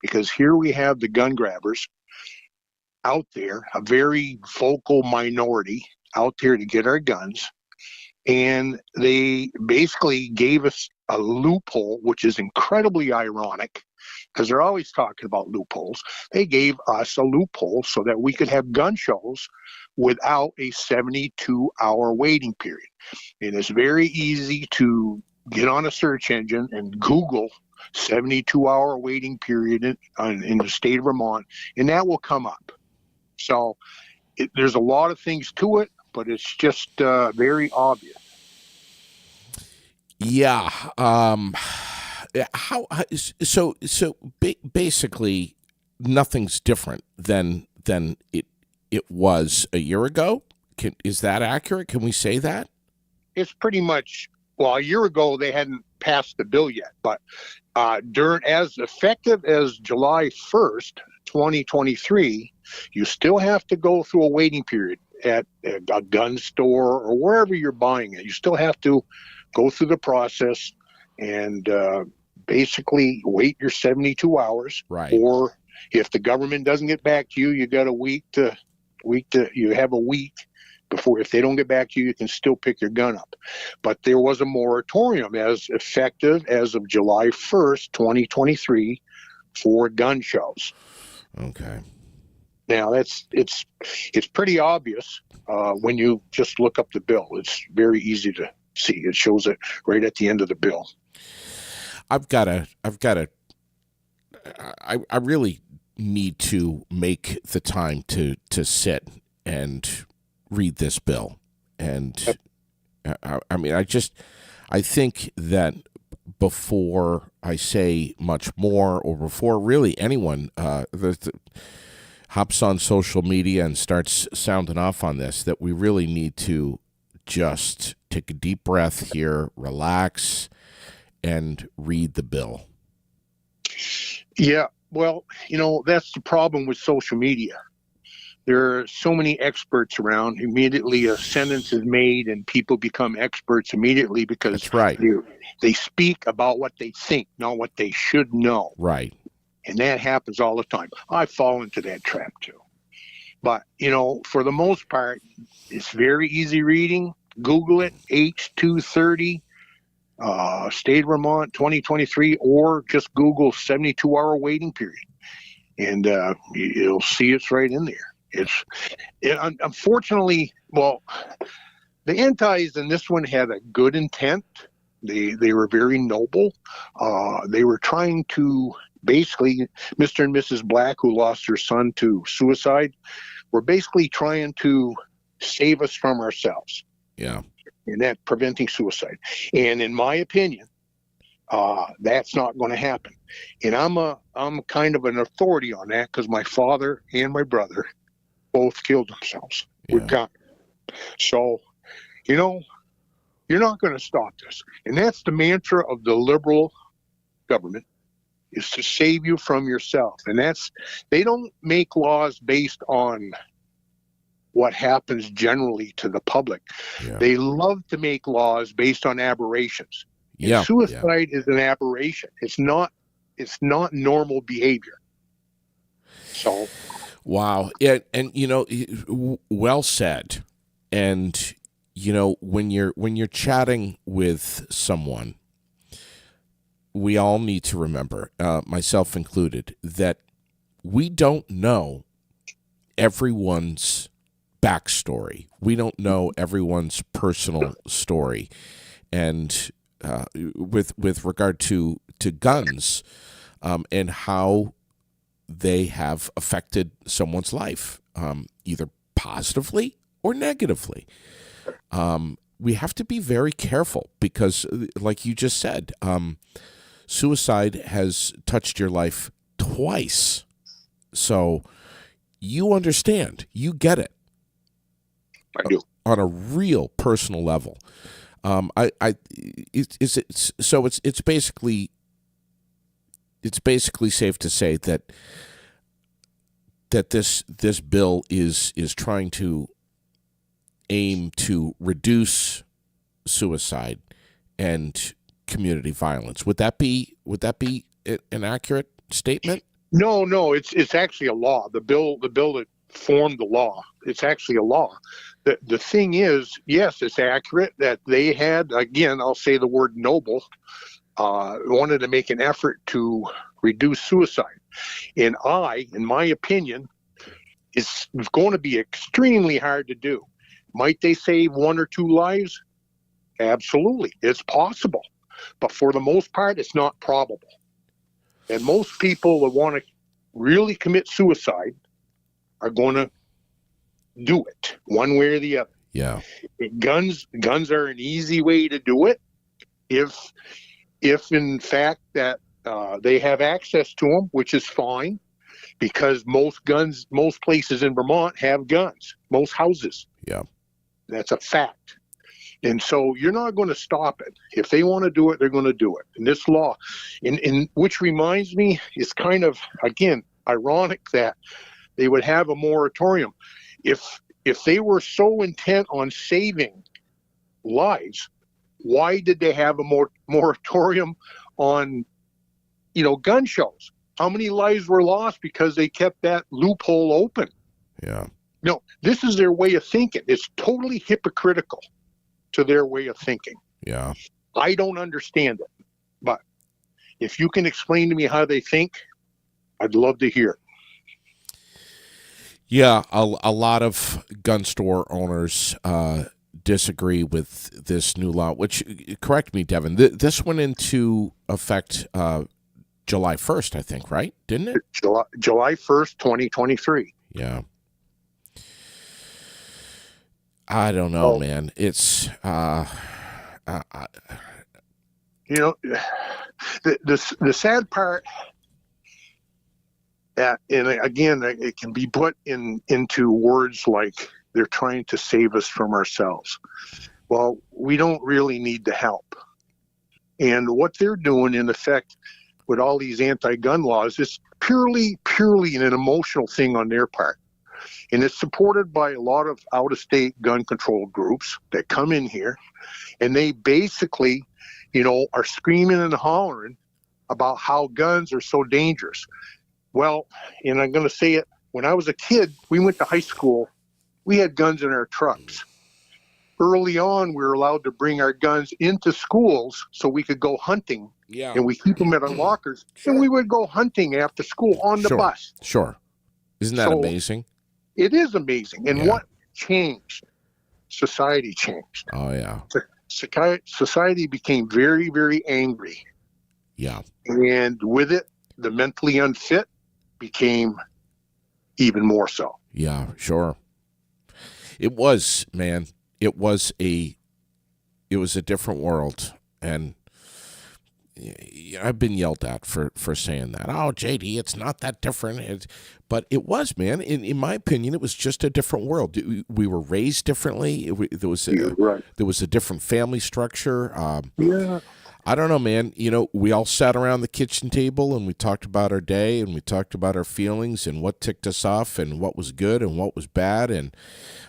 S5: Because here we have the gun grabbers out there, a very vocal minority out there to get our guns. And they basically gave us a loophole, which is incredibly ironic because they're always talking about loopholes. They gave us a loophole so that we could have gun shows without a 72-hour waiting period. And it's very easy to get on a search engine and Google 72-hour waiting period in the state of Vermont, and that will come up. So there's a lot of things to it, but it's just very obvious.
S1: Yeah. Basically, nothing's different than it was a year ago. Is that accurate? Can we say that?
S5: It's pretty much, well, a year ago they hadn't passed the bill yet, but as effective as July 1st, 2023, you still have to go through a waiting period at a gun store or wherever you're buying it. You still have to go through the process and basically wait your 72 hours.
S1: Right.
S5: Or if the government doesn't get back to you, you got you have a week before. If they don't get back to you, you can still pick your gun up. But there was a moratorium as effective as of July 1st, 2023 for gun shows.
S1: Okay.
S5: Now it's pretty obvious when you just look up the bill. It's very easy to see. It shows it right at the end of the bill.
S1: I really need to make the time to sit and read this bill. And I think that before I say much more, or before really anyone hops on social media and starts sounding off on this, that we really need to just take a deep breath here, relax, and read the bill.
S5: Yeah, well, that's the problem with social media. There are so many experts around. Immediately a sentence is made and people become experts immediately because
S1: that's right.
S5: They speak about what they think, not what they should know.
S1: Right.
S5: And that happens all the time. I fall into that trap too. But, for the most part, it's very easy reading. Google it, H-230, State of Vermont 2023, or just Google 72-hour waiting period. and you'll see it's right in there. Unfortunately, well, the antis in this one had a good intent. They were very noble. They were trying to basically, Mr. and Mrs. Black, who lost their son to suicide, were basically trying to save us from ourselves.
S1: Yeah.
S5: And that preventing suicide. And in my opinion, that's not going to happen. And I'm kind of an authority on that because my father and my brother both killed themselves with guns. So, you know, you're not going to stop this. And that's the mantra of the liberal government, is to save you from yourself. And they don't make laws based on what happens generally to the public. Yeah. They love to make laws based on aberrations. Yeah. Suicide is an aberration. It's not normal behavior. So,
S1: wow. Yeah, and well said. And when you're chatting with someone, we all need to remember, myself included, that we don't know everyone's backstory. We don't know everyone's personal story. And with regard to guns and how they have affected someone's life, either positively or negatively. We have to be very careful because, like you just said, suicide has touched your life twice. So you understand, you get it.
S5: I do.
S1: On a real personal level. It's basically safe to say that this bill is trying to aim to reduce suicide and community violence. Would that be an accurate statement?
S5: No, it's actually a law. The bill that formed the law, it's actually a law. The thing is, yes, it's accurate that they had, again, I'll say the word noble, wanted to make an effort to reduce suicide. And in my opinion, it's going to be extremely hard to do. Might they save one or two lives? Absolutely. It's possible. But for the most part, it's not probable. And most people that want to really commit suicide are going to do it one way or the other.
S1: Yeah.
S5: Guns are an easy way to do it if in fact that they have access to them, which is fine, because most places in Vermont have guns, most houses.
S1: Yeah.
S5: That's a fact. And so you're not going to stop it. If they want to do it, they're going to do it. And this law, in which reminds me, it's kind of, again, ironic that they would have a moratorium. If they were so intent on saving lives, why did they have a moratorium on, gun shows? How many lives were lost because they kept that loophole open?
S1: Yeah.
S5: No, this is their way of thinking. It's totally hypocritical to their way of thinking.
S1: Yeah.
S5: I don't understand it. But if you can explain to me how they think, I'd love to hear it.
S1: Yeah, a lot of gun store owners disagree with this new law, which, correct me, Devin, this went into effect July 1st, I think, right? Didn't it?
S5: July 1st, 2023.
S1: Yeah. I don't know, man. It's
S5: the sad part, and again, it can be put into words like they're trying to save us from ourselves. Well, we don't really need the help. And what they're doing, in effect, with all these anti-gun laws is purely an emotional thing on their part. And it's supported by a lot of out-of-state gun control groups that come in here, and they basically, are screaming and hollering about how guns are so dangerous. Well, and I'm going to say it, when I was a kid, we went to high school, we had guns in our trucks. Early on, we were allowed to bring our guns into schools so we could go hunting
S1: Yeah.
S5: and we keep them at our lockers, and we would go hunting after school on the
S1: Sure.
S5: bus.
S1: Sure. Isn't that
S5: So-
S1: amazing?
S5: It is amazing. And
S1: Yeah.
S5: what changed? Society changed.
S1: Oh, yeah.
S5: Society became very, very angry.
S1: Yeah.
S5: And with it, the mentally unfit became even more so.
S1: Yeah, sure. It was, man. It was a different world, and I've been yelled at for saying that. Oh, JD, it's not that different. But it was, man. In my opinion, it was just a different world. We were raised differently. There was
S5: Right.
S1: there was a different family structure.
S5: Yeah.
S1: I don't know, man. You know, we all sat around the kitchen table and we talked about our day and we talked about our feelings and what ticked us off and what was good and what was bad. And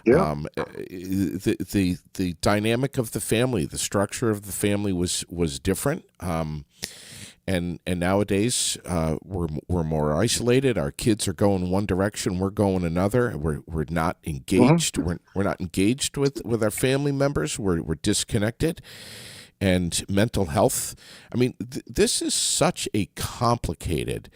S5: Yeah.
S1: the dynamic of the family, the structure of the family was different. And nowadays we're more isolated. Our kids are going one direction, we're going another. We're not engaged. We're not engaged with our family members. We're disconnected. And mental health. I mean, this is such a complicated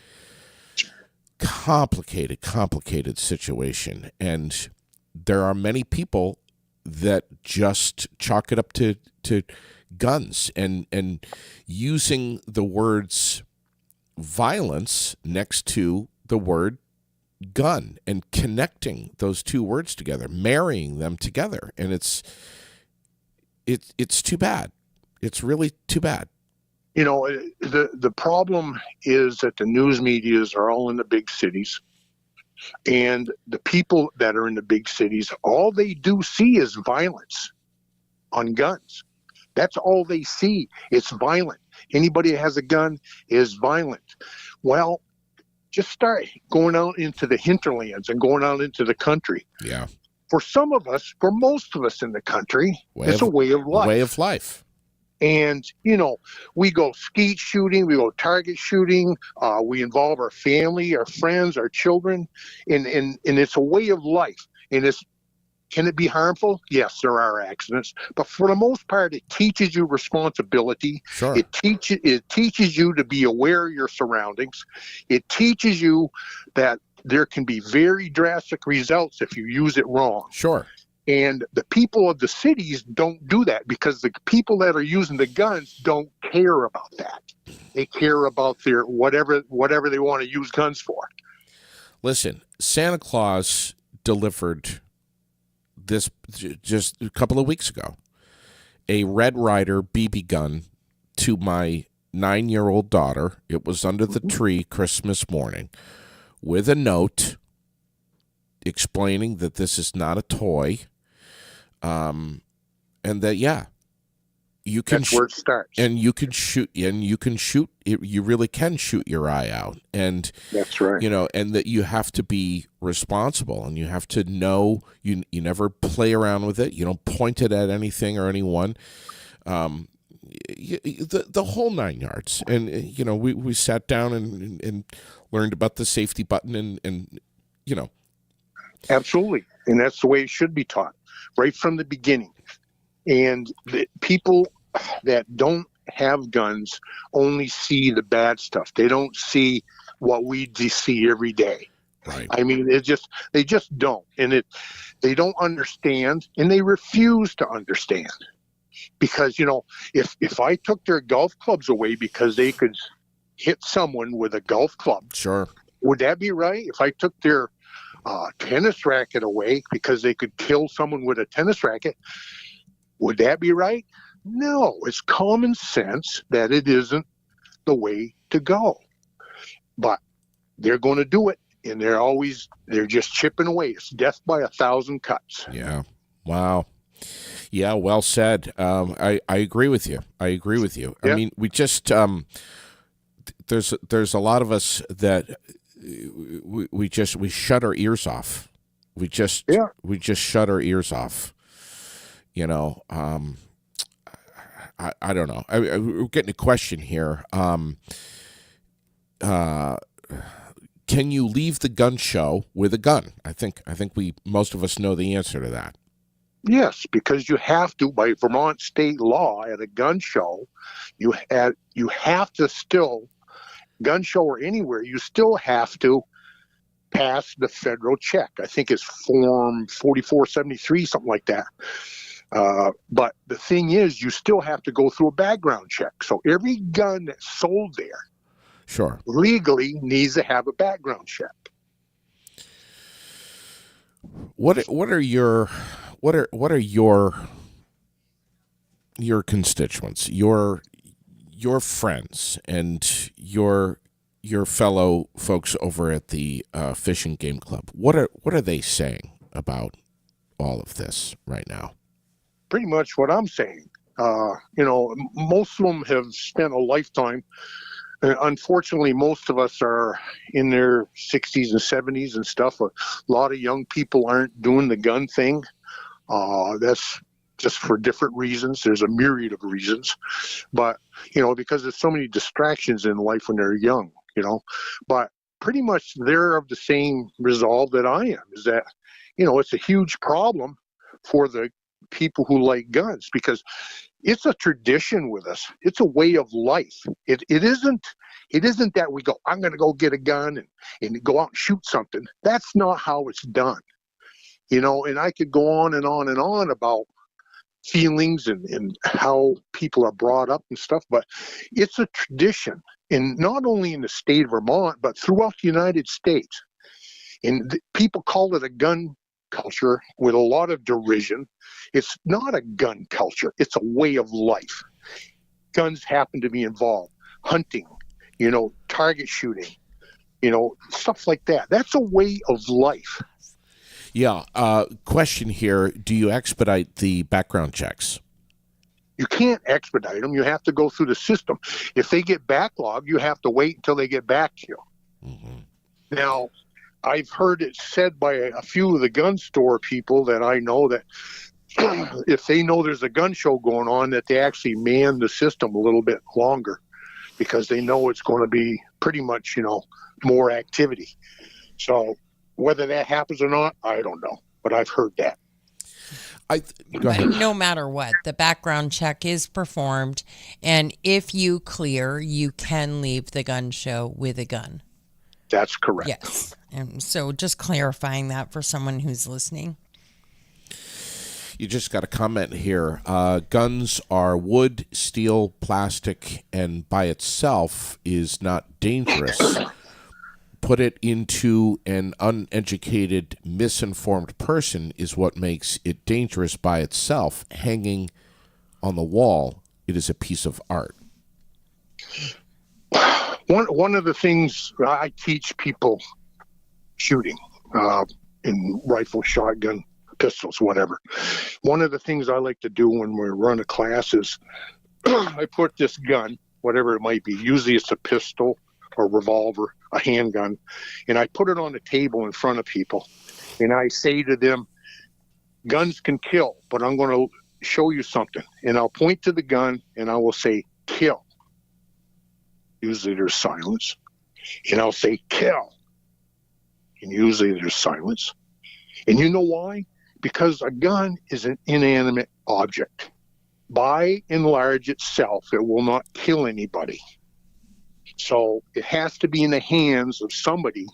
S1: situation. And there are many people that just chalk it up to guns and using the words violence next to the word gun and connecting those two words together, marrying them together. And it's too bad. It's really too bad.
S5: You know, the problem is that the news medias are all in the big cities. And the people that are in the big cities, all they do see is violence on guns. That's all they see. It's violent. Anybody that has a gun is violent. Well, just start going out into the hinterlands and going out into the country.
S1: Yeah.
S5: For some of us, for most of us in the country, it's a way of life.
S1: Way of life.
S5: And, you know, we go skeet shooting, we go target shooting, we involve our family, our friends, our children, and it's a way of life. And can it be harmful? Yes, there are accidents. But for the most part, it teaches you responsibility.
S1: Sure.
S5: It teaches you to be aware of your surroundings. It teaches you that there can be very drastic results if you use it wrong.
S1: Sure.
S5: And the people of the cities don't do that because the people that are using the guns don't care about that. They care about their whatever they want to use guns for.
S1: Listen, Santa Claus delivered this just a couple of weeks ago, a Red Ryder BB gun to my 9-year-old daughter. It was under the tree Christmas morning with a note explaining that this is not a toy. And that, you can
S5: That's where it starts.
S1: and you can shoot, you really can shoot your eye out. And
S5: That's right.
S1: you know, and that you have to be responsible and you have to know you never play around with it. You don't point it at anything or anyone. The whole 9 yards. And, you know, we sat down and learned about the safety button and, you know.
S5: Absolutely. And that's the way it should be taught right from the beginning. And the people that don't have guns only see the bad stuff. They don't see what we see every day.
S1: Right.
S5: I mean, they just don't. And they don't understand, and they refuse to understand. Because, you know, if I took their golf clubs away because they could hit someone with a golf club,
S1: Sure.
S5: would that be right? If I took their tennis racket away because they could kill someone with a tennis racket, would that be right? No, it's common sense that it isn't the way to go. But they're going to do it, and they're just chipping away. It's death by 1,000 cuts.
S1: Yeah. Wow. Yeah, well said. I agree with you. I
S5: Yeah.
S1: mean, we just there's a lot of us that we shut our ears off. We just shut our ears off. You know, I don't know. We're getting a question here. Can you leave the gun show with a gun? I think most of us know the answer to that.
S5: Yes, because you have to, by Vermont state law, at a gun show, you have to still, gun show or anywhere, you still have to pass the federal check. I think it's Form 4473, something like that. But the thing is, you still have to go through a background check. So every gun that's sold there,
S1: Sure,
S5: legally needs to have a background check.
S1: what are your constituents, your friends, and your fellow folks over at the Fish and Game Club? What are they saying about all of this right now?
S5: Pretty much what I'm saying. Most of them have spent a lifetime. Unfortunately, most of us are in their 60s and 70s and stuff. A lot of young people aren't doing the gun thing. That's just for different reasons. There's a myriad of reasons. But, because there's so many distractions in life when they're young, But pretty much they're of the same resolve that I am, is that, it's a huge problem for the people who like guns, because it's a tradition with us. It's a way of life. It isn't that we go, I'm going to go get a gun and go out and shoot something. That's not how it's done. And I could go on and on and on about feelings and how people are brought up and stuff, but it's a tradition. And not only in the state of Vermont, but throughout the United States. And people call it a gun culture with a lot of derision. It's not a gun culture. It's a way of life. Guns happen to be involved. Hunting, target shooting, stuff like that. That's a way of life.
S1: Yeah. Question here: do you expedite the background checks?
S5: You can't expedite them. You have to go through the system. If they get backlogged, you have to wait until they get back to you.
S1: Mm-hmm.
S5: Now, I've heard it said by a few of the gun store people that I know that if they know there's a gun show going on, that they actually man the system a little bit longer because they know it's going to be pretty much, more activity. So whether that happens or not, I don't know, but I've heard that.
S1: Go ahead.
S2: No matter what, the background check is performed, and if you clear, you can leave the gun show with a gun.
S5: That's correct.
S2: Yes. And so just clarifying that for someone who's listening.
S1: You just got a comment here. Guns are wood, steel, plastic, and by itself is not dangerous. Put it into an uneducated, misinformed person is what makes it dangerous by itself. Hanging on the wall, it is a piece of art.
S5: One of the things I teach people shooting in rifle, shotgun, pistols, whatever. One of the things I like to do when we run a class is I put this gun, whatever it might be, usually it's a pistol or revolver, a handgun, and I put it on the table in front of people, and I say to them, guns can kill, but I'm going to show you something. And I'll point to the gun, and I will say, kill. Usually there's silence. And I'll say, kill. And usually there's silence. And you know why? Because a gun is an inanimate object. By and large itself, it will not kill anybody. So it has to be in the hands of somebody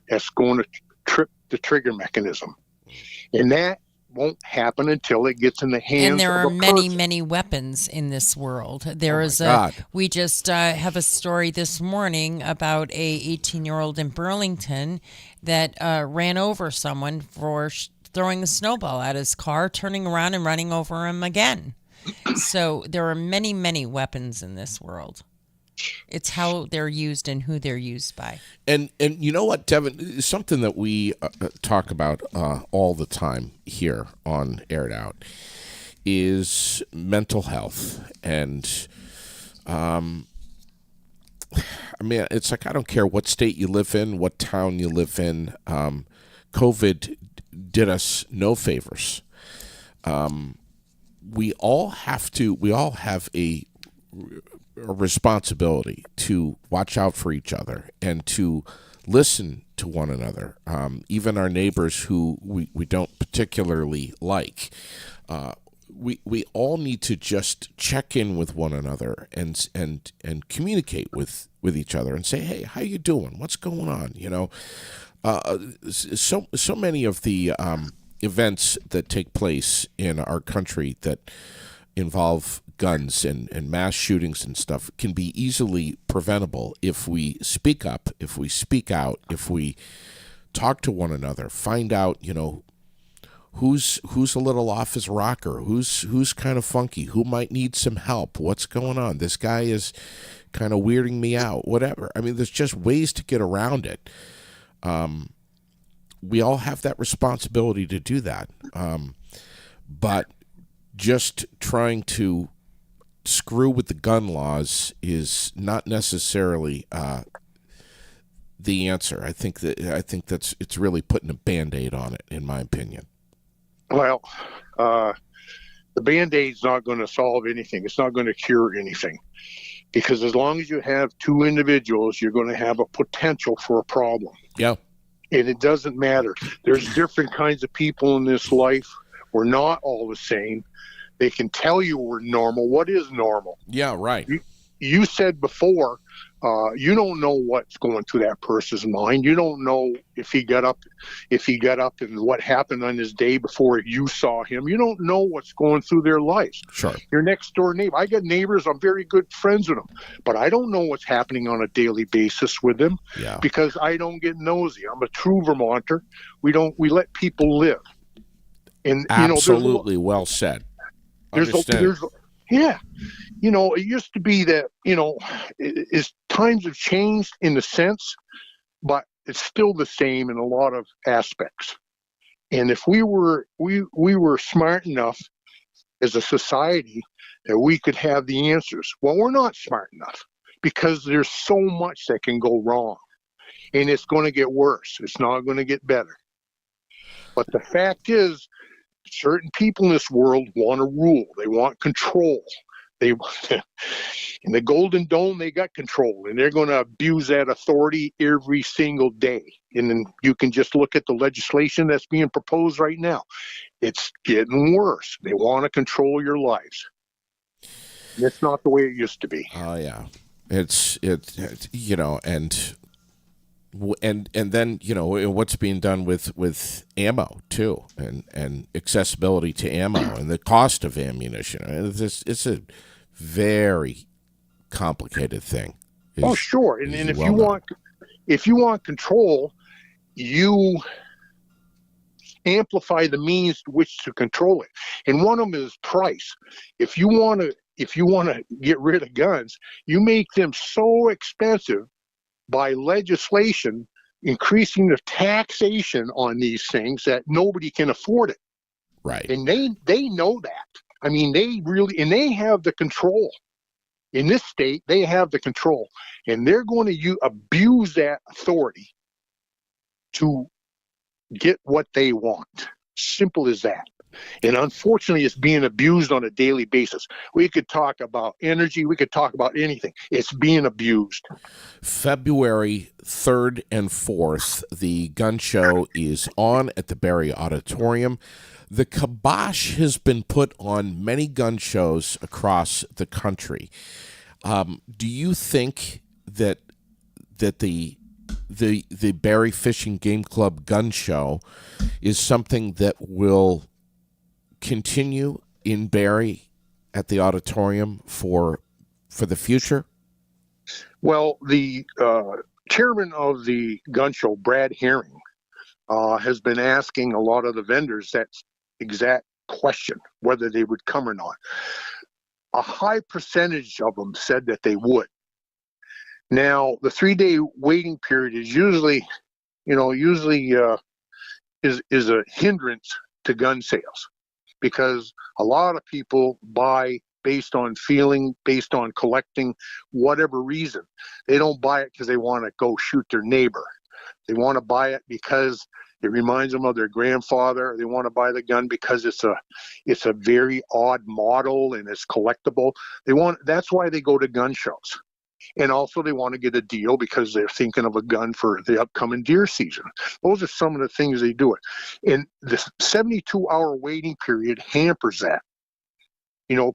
S5: that's going to trip the trigger mechanism. And that won't happen until it gets in the hands of a person.
S2: And there are many, many weapons in this world. We just have a story this morning about a 18-year-old in Burlington that ran over someone for throwing a snowball at his car, turning around and running over him again. So there are many, many weapons in this world. It's how they're used and who they're used by.
S1: And you know what, Devin, something that we talk about all the time here on Air It Out is mental health. And I mean, it's like, I don't care what state you live in, what town you live in. COVID did us no favors. We all have a responsibility to watch out for each other and to listen to one another, even our neighbors who we don't particularly like. We all need to just check in with one another and communicate with each other and say, hey, how you doing? What's going on? So many of the events that take place in our country that involve guns and mass shootings and stuff can be easily preventable if we speak up, if we speak out, if we talk to one another, find out, who's a little off his rocker, who's kind of funky, who might need some help, what's going on, this guy is kind of weirding me out, whatever. I mean, there's just ways to get around it. We all have that responsibility to do that. But just trying to screw with the gun laws is not necessarily the answer. I think that's it's really putting a Band-Aid on it, in my opinion.
S5: Well, the Band-Aid's not going to solve anything. It's not going to cure anything. Because as long as you have two individuals, you're going to have a potential for a problem.
S1: Yeah.
S5: And it doesn't matter. There's different kinds of people in this life. We're not all the same. They can tell you we're normal. What is normal?
S1: Yeah, right.
S5: You said before, you don't know what's going through that person's mind. You don't know if he got up and what happened on his day before you saw him. You don't know what's going through their lives.
S1: Sure.
S5: Your next door neighbor. I got neighbors. I'm very good friends with them, but I don't know what's happening on a daily basis with them because I don't get nosy. I'm a true Vermonter. We let people live. And
S1: absolutely, well said.
S5: Yeah. It used to be that, times have changed in a sense, but it's still the same in a lot of aspects. And if we were smart enough as a society that we could have the answers, well, we're not smart enough because there's so much that can go wrong and it's going to get worse. It's not going to get better. But the fact is, certain people in this world want to rule. They want control. In the Golden Dome, they got control, and they're going to abuse that authority every single day. And then you can just look at the legislation that's being proposed right now. It's getting worse. They want to control your lives. And it's not the way it used to be.
S1: Oh yeah, it's and then what's being done with ammo too, and accessibility to ammo and the cost of ammunition. It's a very complicated thing.
S5: Oh sure, and if you want control, you amplify the means to which to control it, and one of them is price. If you want to get rid of guns, you make them so expensive by legislation, increasing the taxation on these things that nobody can afford it.
S1: Right.
S5: And they know that. I mean, they have the control. In this state, they have the control. And they're going to abuse that authority to get what they want. Simple as that. And unfortunately, it's being abused on a daily basis. We could talk about energy. We could talk about anything. It's being abused.
S1: February 3rd and 4th, the gun show is on at the Barrie Auditorium. The kibosh has been put on many gun shows across the country. Do you think that the Barrie Fishing Game Club gun show is something that will continue in Barrie at the auditorium for the future?
S5: Well, the chairman of the gun show, Brad Herring, has been asking a lot of the vendors that exact question, whether they would come or not. A high percentage of them said that they would. Now, the 3-day waiting period is usually is a hindrance to gun sales, because a lot of people buy based on feeling, based on collecting, whatever reason. They don't buy it because they want to go shoot their neighbor. They want to buy it because it reminds them of their grandfather. They want to buy the gun because it's a very odd model and it's collectible. That's why they go to gun shows. And also they want to get a deal because they're thinking of a gun for the upcoming deer season. Those are some of the things they do it. And the 72-hour waiting period hampers that. You know,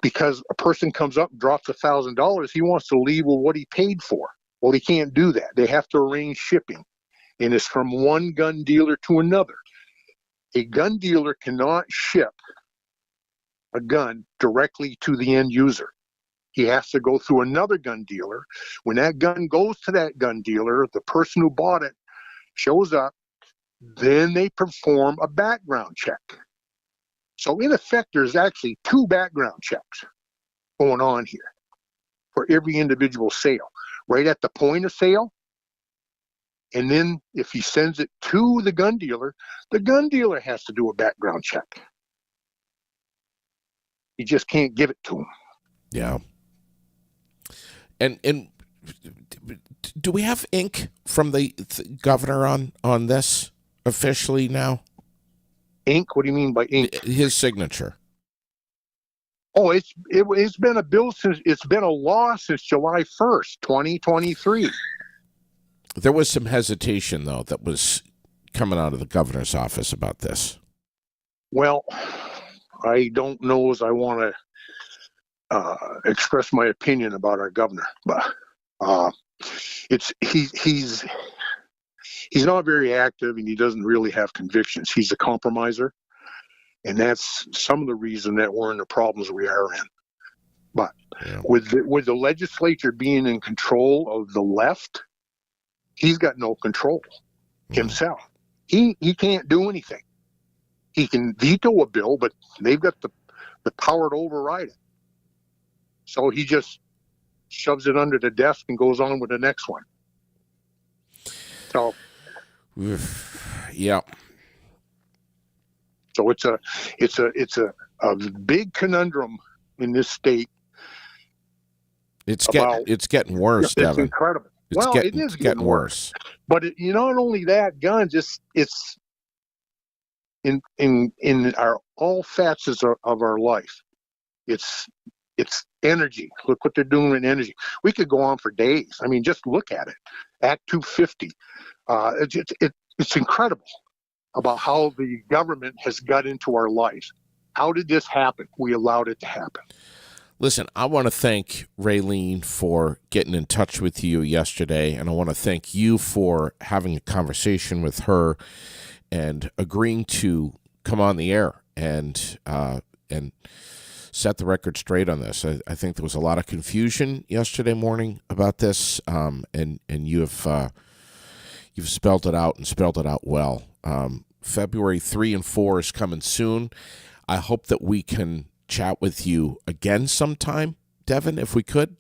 S5: because a person comes up and drops $1,000, he wants to leave with what he paid for. Well, he can't do that. They have to arrange shipping. And it's from one gun dealer to another. A gun dealer cannot ship a gun directly to the end user. He has to go through another gun dealer. When that gun goes to that gun dealer, the person who bought it shows up, then they perform a background check. So in effect, there's actually 2 background checks going on here for every individual sale. Right at the point of sale, and then if he sends it to the gun dealer has to do a background check. You just can't give it to him.
S1: Yeah. And do we have ink from the governor on this officially now?
S5: Ink? What do you mean by ink?
S1: His signature.
S5: Oh, it's been a law since July 1st, 2023.
S1: There was some hesitation though that was coming out of the governor's office about this. Well,
S5: I don't know as I want to express my opinion about our governor, but he's not very active and he doesn't really have convictions. He's a compromiser. And that's some of the reason that we're in the problems we are in. But with the legislature being in control of the left, he's got no control himself. He can't do anything. He can veto a bill, but they've got the power to override it. So he just shoves it under the desk and goes on with the next one. So,
S1: yeah.
S5: So it's a big conundrum in this state.
S1: It's getting worse,
S5: it's
S1: Devin.
S5: Incredible. It is
S1: getting worse.
S5: But not only that, guns. It's in our all facets of our life. It's energy. Look what they're doing in energy. We could go on for days. I mean, just look at it. Act 250. It's incredible about how the government has got into our lives. How did this happen? We allowed it to happen.
S1: Listen, I want to thank Raylene for getting in touch with you yesterday, and I want to thank you for having a conversation with her and agreeing to come on the air and set the record straight on this. I think there was a lot of confusion yesterday morning about this, and you've spelled it out and spelled it out well. February 3 and 4 is coming soon. I hope that we can chat with you again sometime, Devin, if we could.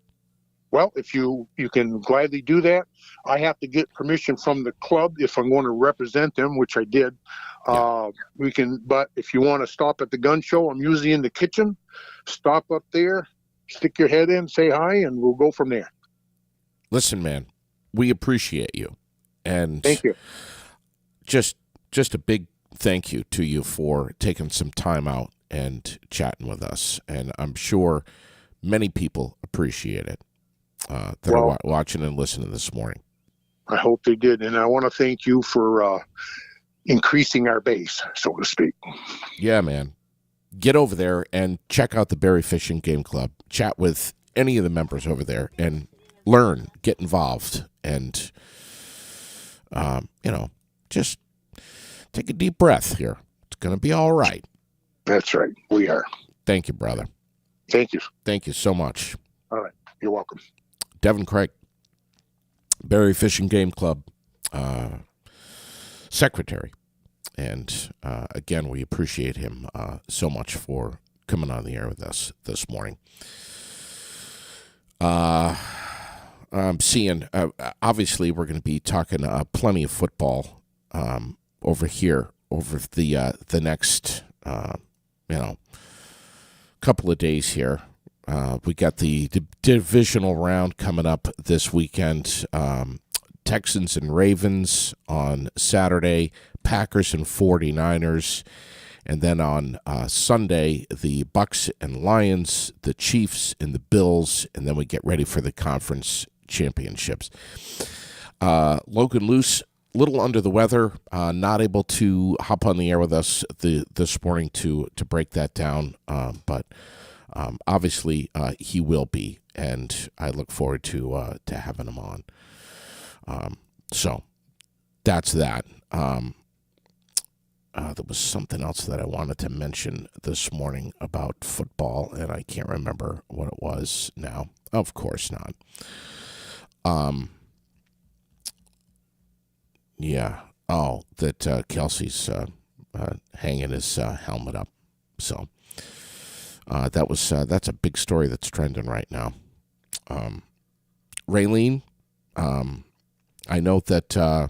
S5: Well, if you can gladly do that. I have to get permission from the club if I'm going to represent them, which I did. We can, but if you want to stop at the gun show, I'm usually in the kitchen. Stop up there, stick your head in, say hi, and we'll go from there.
S1: Listen, man, we appreciate you. And
S5: thank you.
S1: Just a big thank you to you for taking some time out and chatting with us. And I'm sure many people appreciate it that are watching and listening this morning.
S5: I hope they did. And I want to thank you for increasing our base, so to speak.
S1: Yeah, man. Get over there and check out the Berry Fishing Game Club. Chat with any of the members over there and learn, get involved, and just take a deep breath here. It's going to be all right.
S5: That's right. We are.
S1: Thank you, brother.
S5: Thank you.
S1: Thank you so much.
S5: All right. You're welcome.
S1: Devin Craig, Berry Fishing Game Club secretary. And again, we appreciate him so much for coming on the air with us this morning. I'm seeing, obviously, we're going to be talking plenty of football over here over the next, couple of days here. We got the divisional round coming up this weekend. Texans and Ravens on Saturday, Packers and 49ers, And then on Sunday, the Bucks and Lions, the Chiefs and the Bills, and then we get ready for the conference championships. Logan Luce, little under the weather, not able to hop on the air with us this morning to break that down, but obviously he will be, and I look forward to having him on. So that's that. There was something else that I wanted to mention this morning about football, and I can't remember what it was now. Of course not. Yeah. Oh, that Kelsey's hanging his helmet up. So that's a big story that's trending right now. Raylene, I know that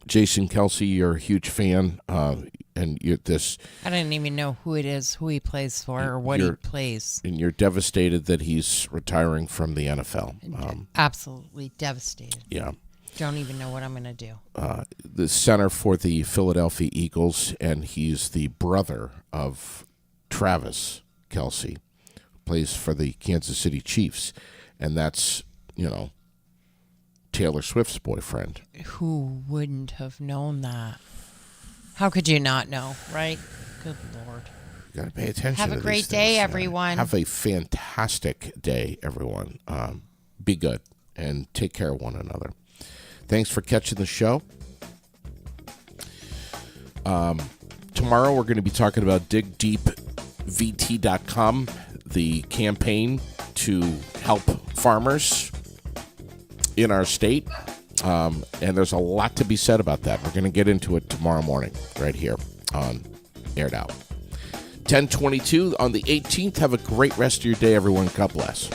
S1: Jason Kelsey, you're a huge fan, and you're this.
S2: I didn't even know who it is, who he plays for, or what he plays.
S1: And you're devastated that he's retiring from the NFL.
S2: Absolutely devastated.
S1: Yeah.
S2: Don't even know what I'm going to do.
S1: The center for the Philadelphia Eagles, and he's the brother of Travis Kelsey, who plays for the Kansas City Chiefs, and that's, Taylor Swift's boyfriend.
S2: Who wouldn't have known that? How could you not know, right? Good Lord.
S1: You got to pay attention.
S2: Have a great day, everyone.
S1: Have a fantastic day, everyone. Be good and take care of one another. Thanks for catching the show. Tomorrow we're going to be talking about digdeepvt.com, the campaign to help farmers in our state. And there's a lot to be said about that. We're going to get into it tomorrow morning right here on Aired Out. 10:22 on the 18th. Have a great rest of your day, everyone. God bless.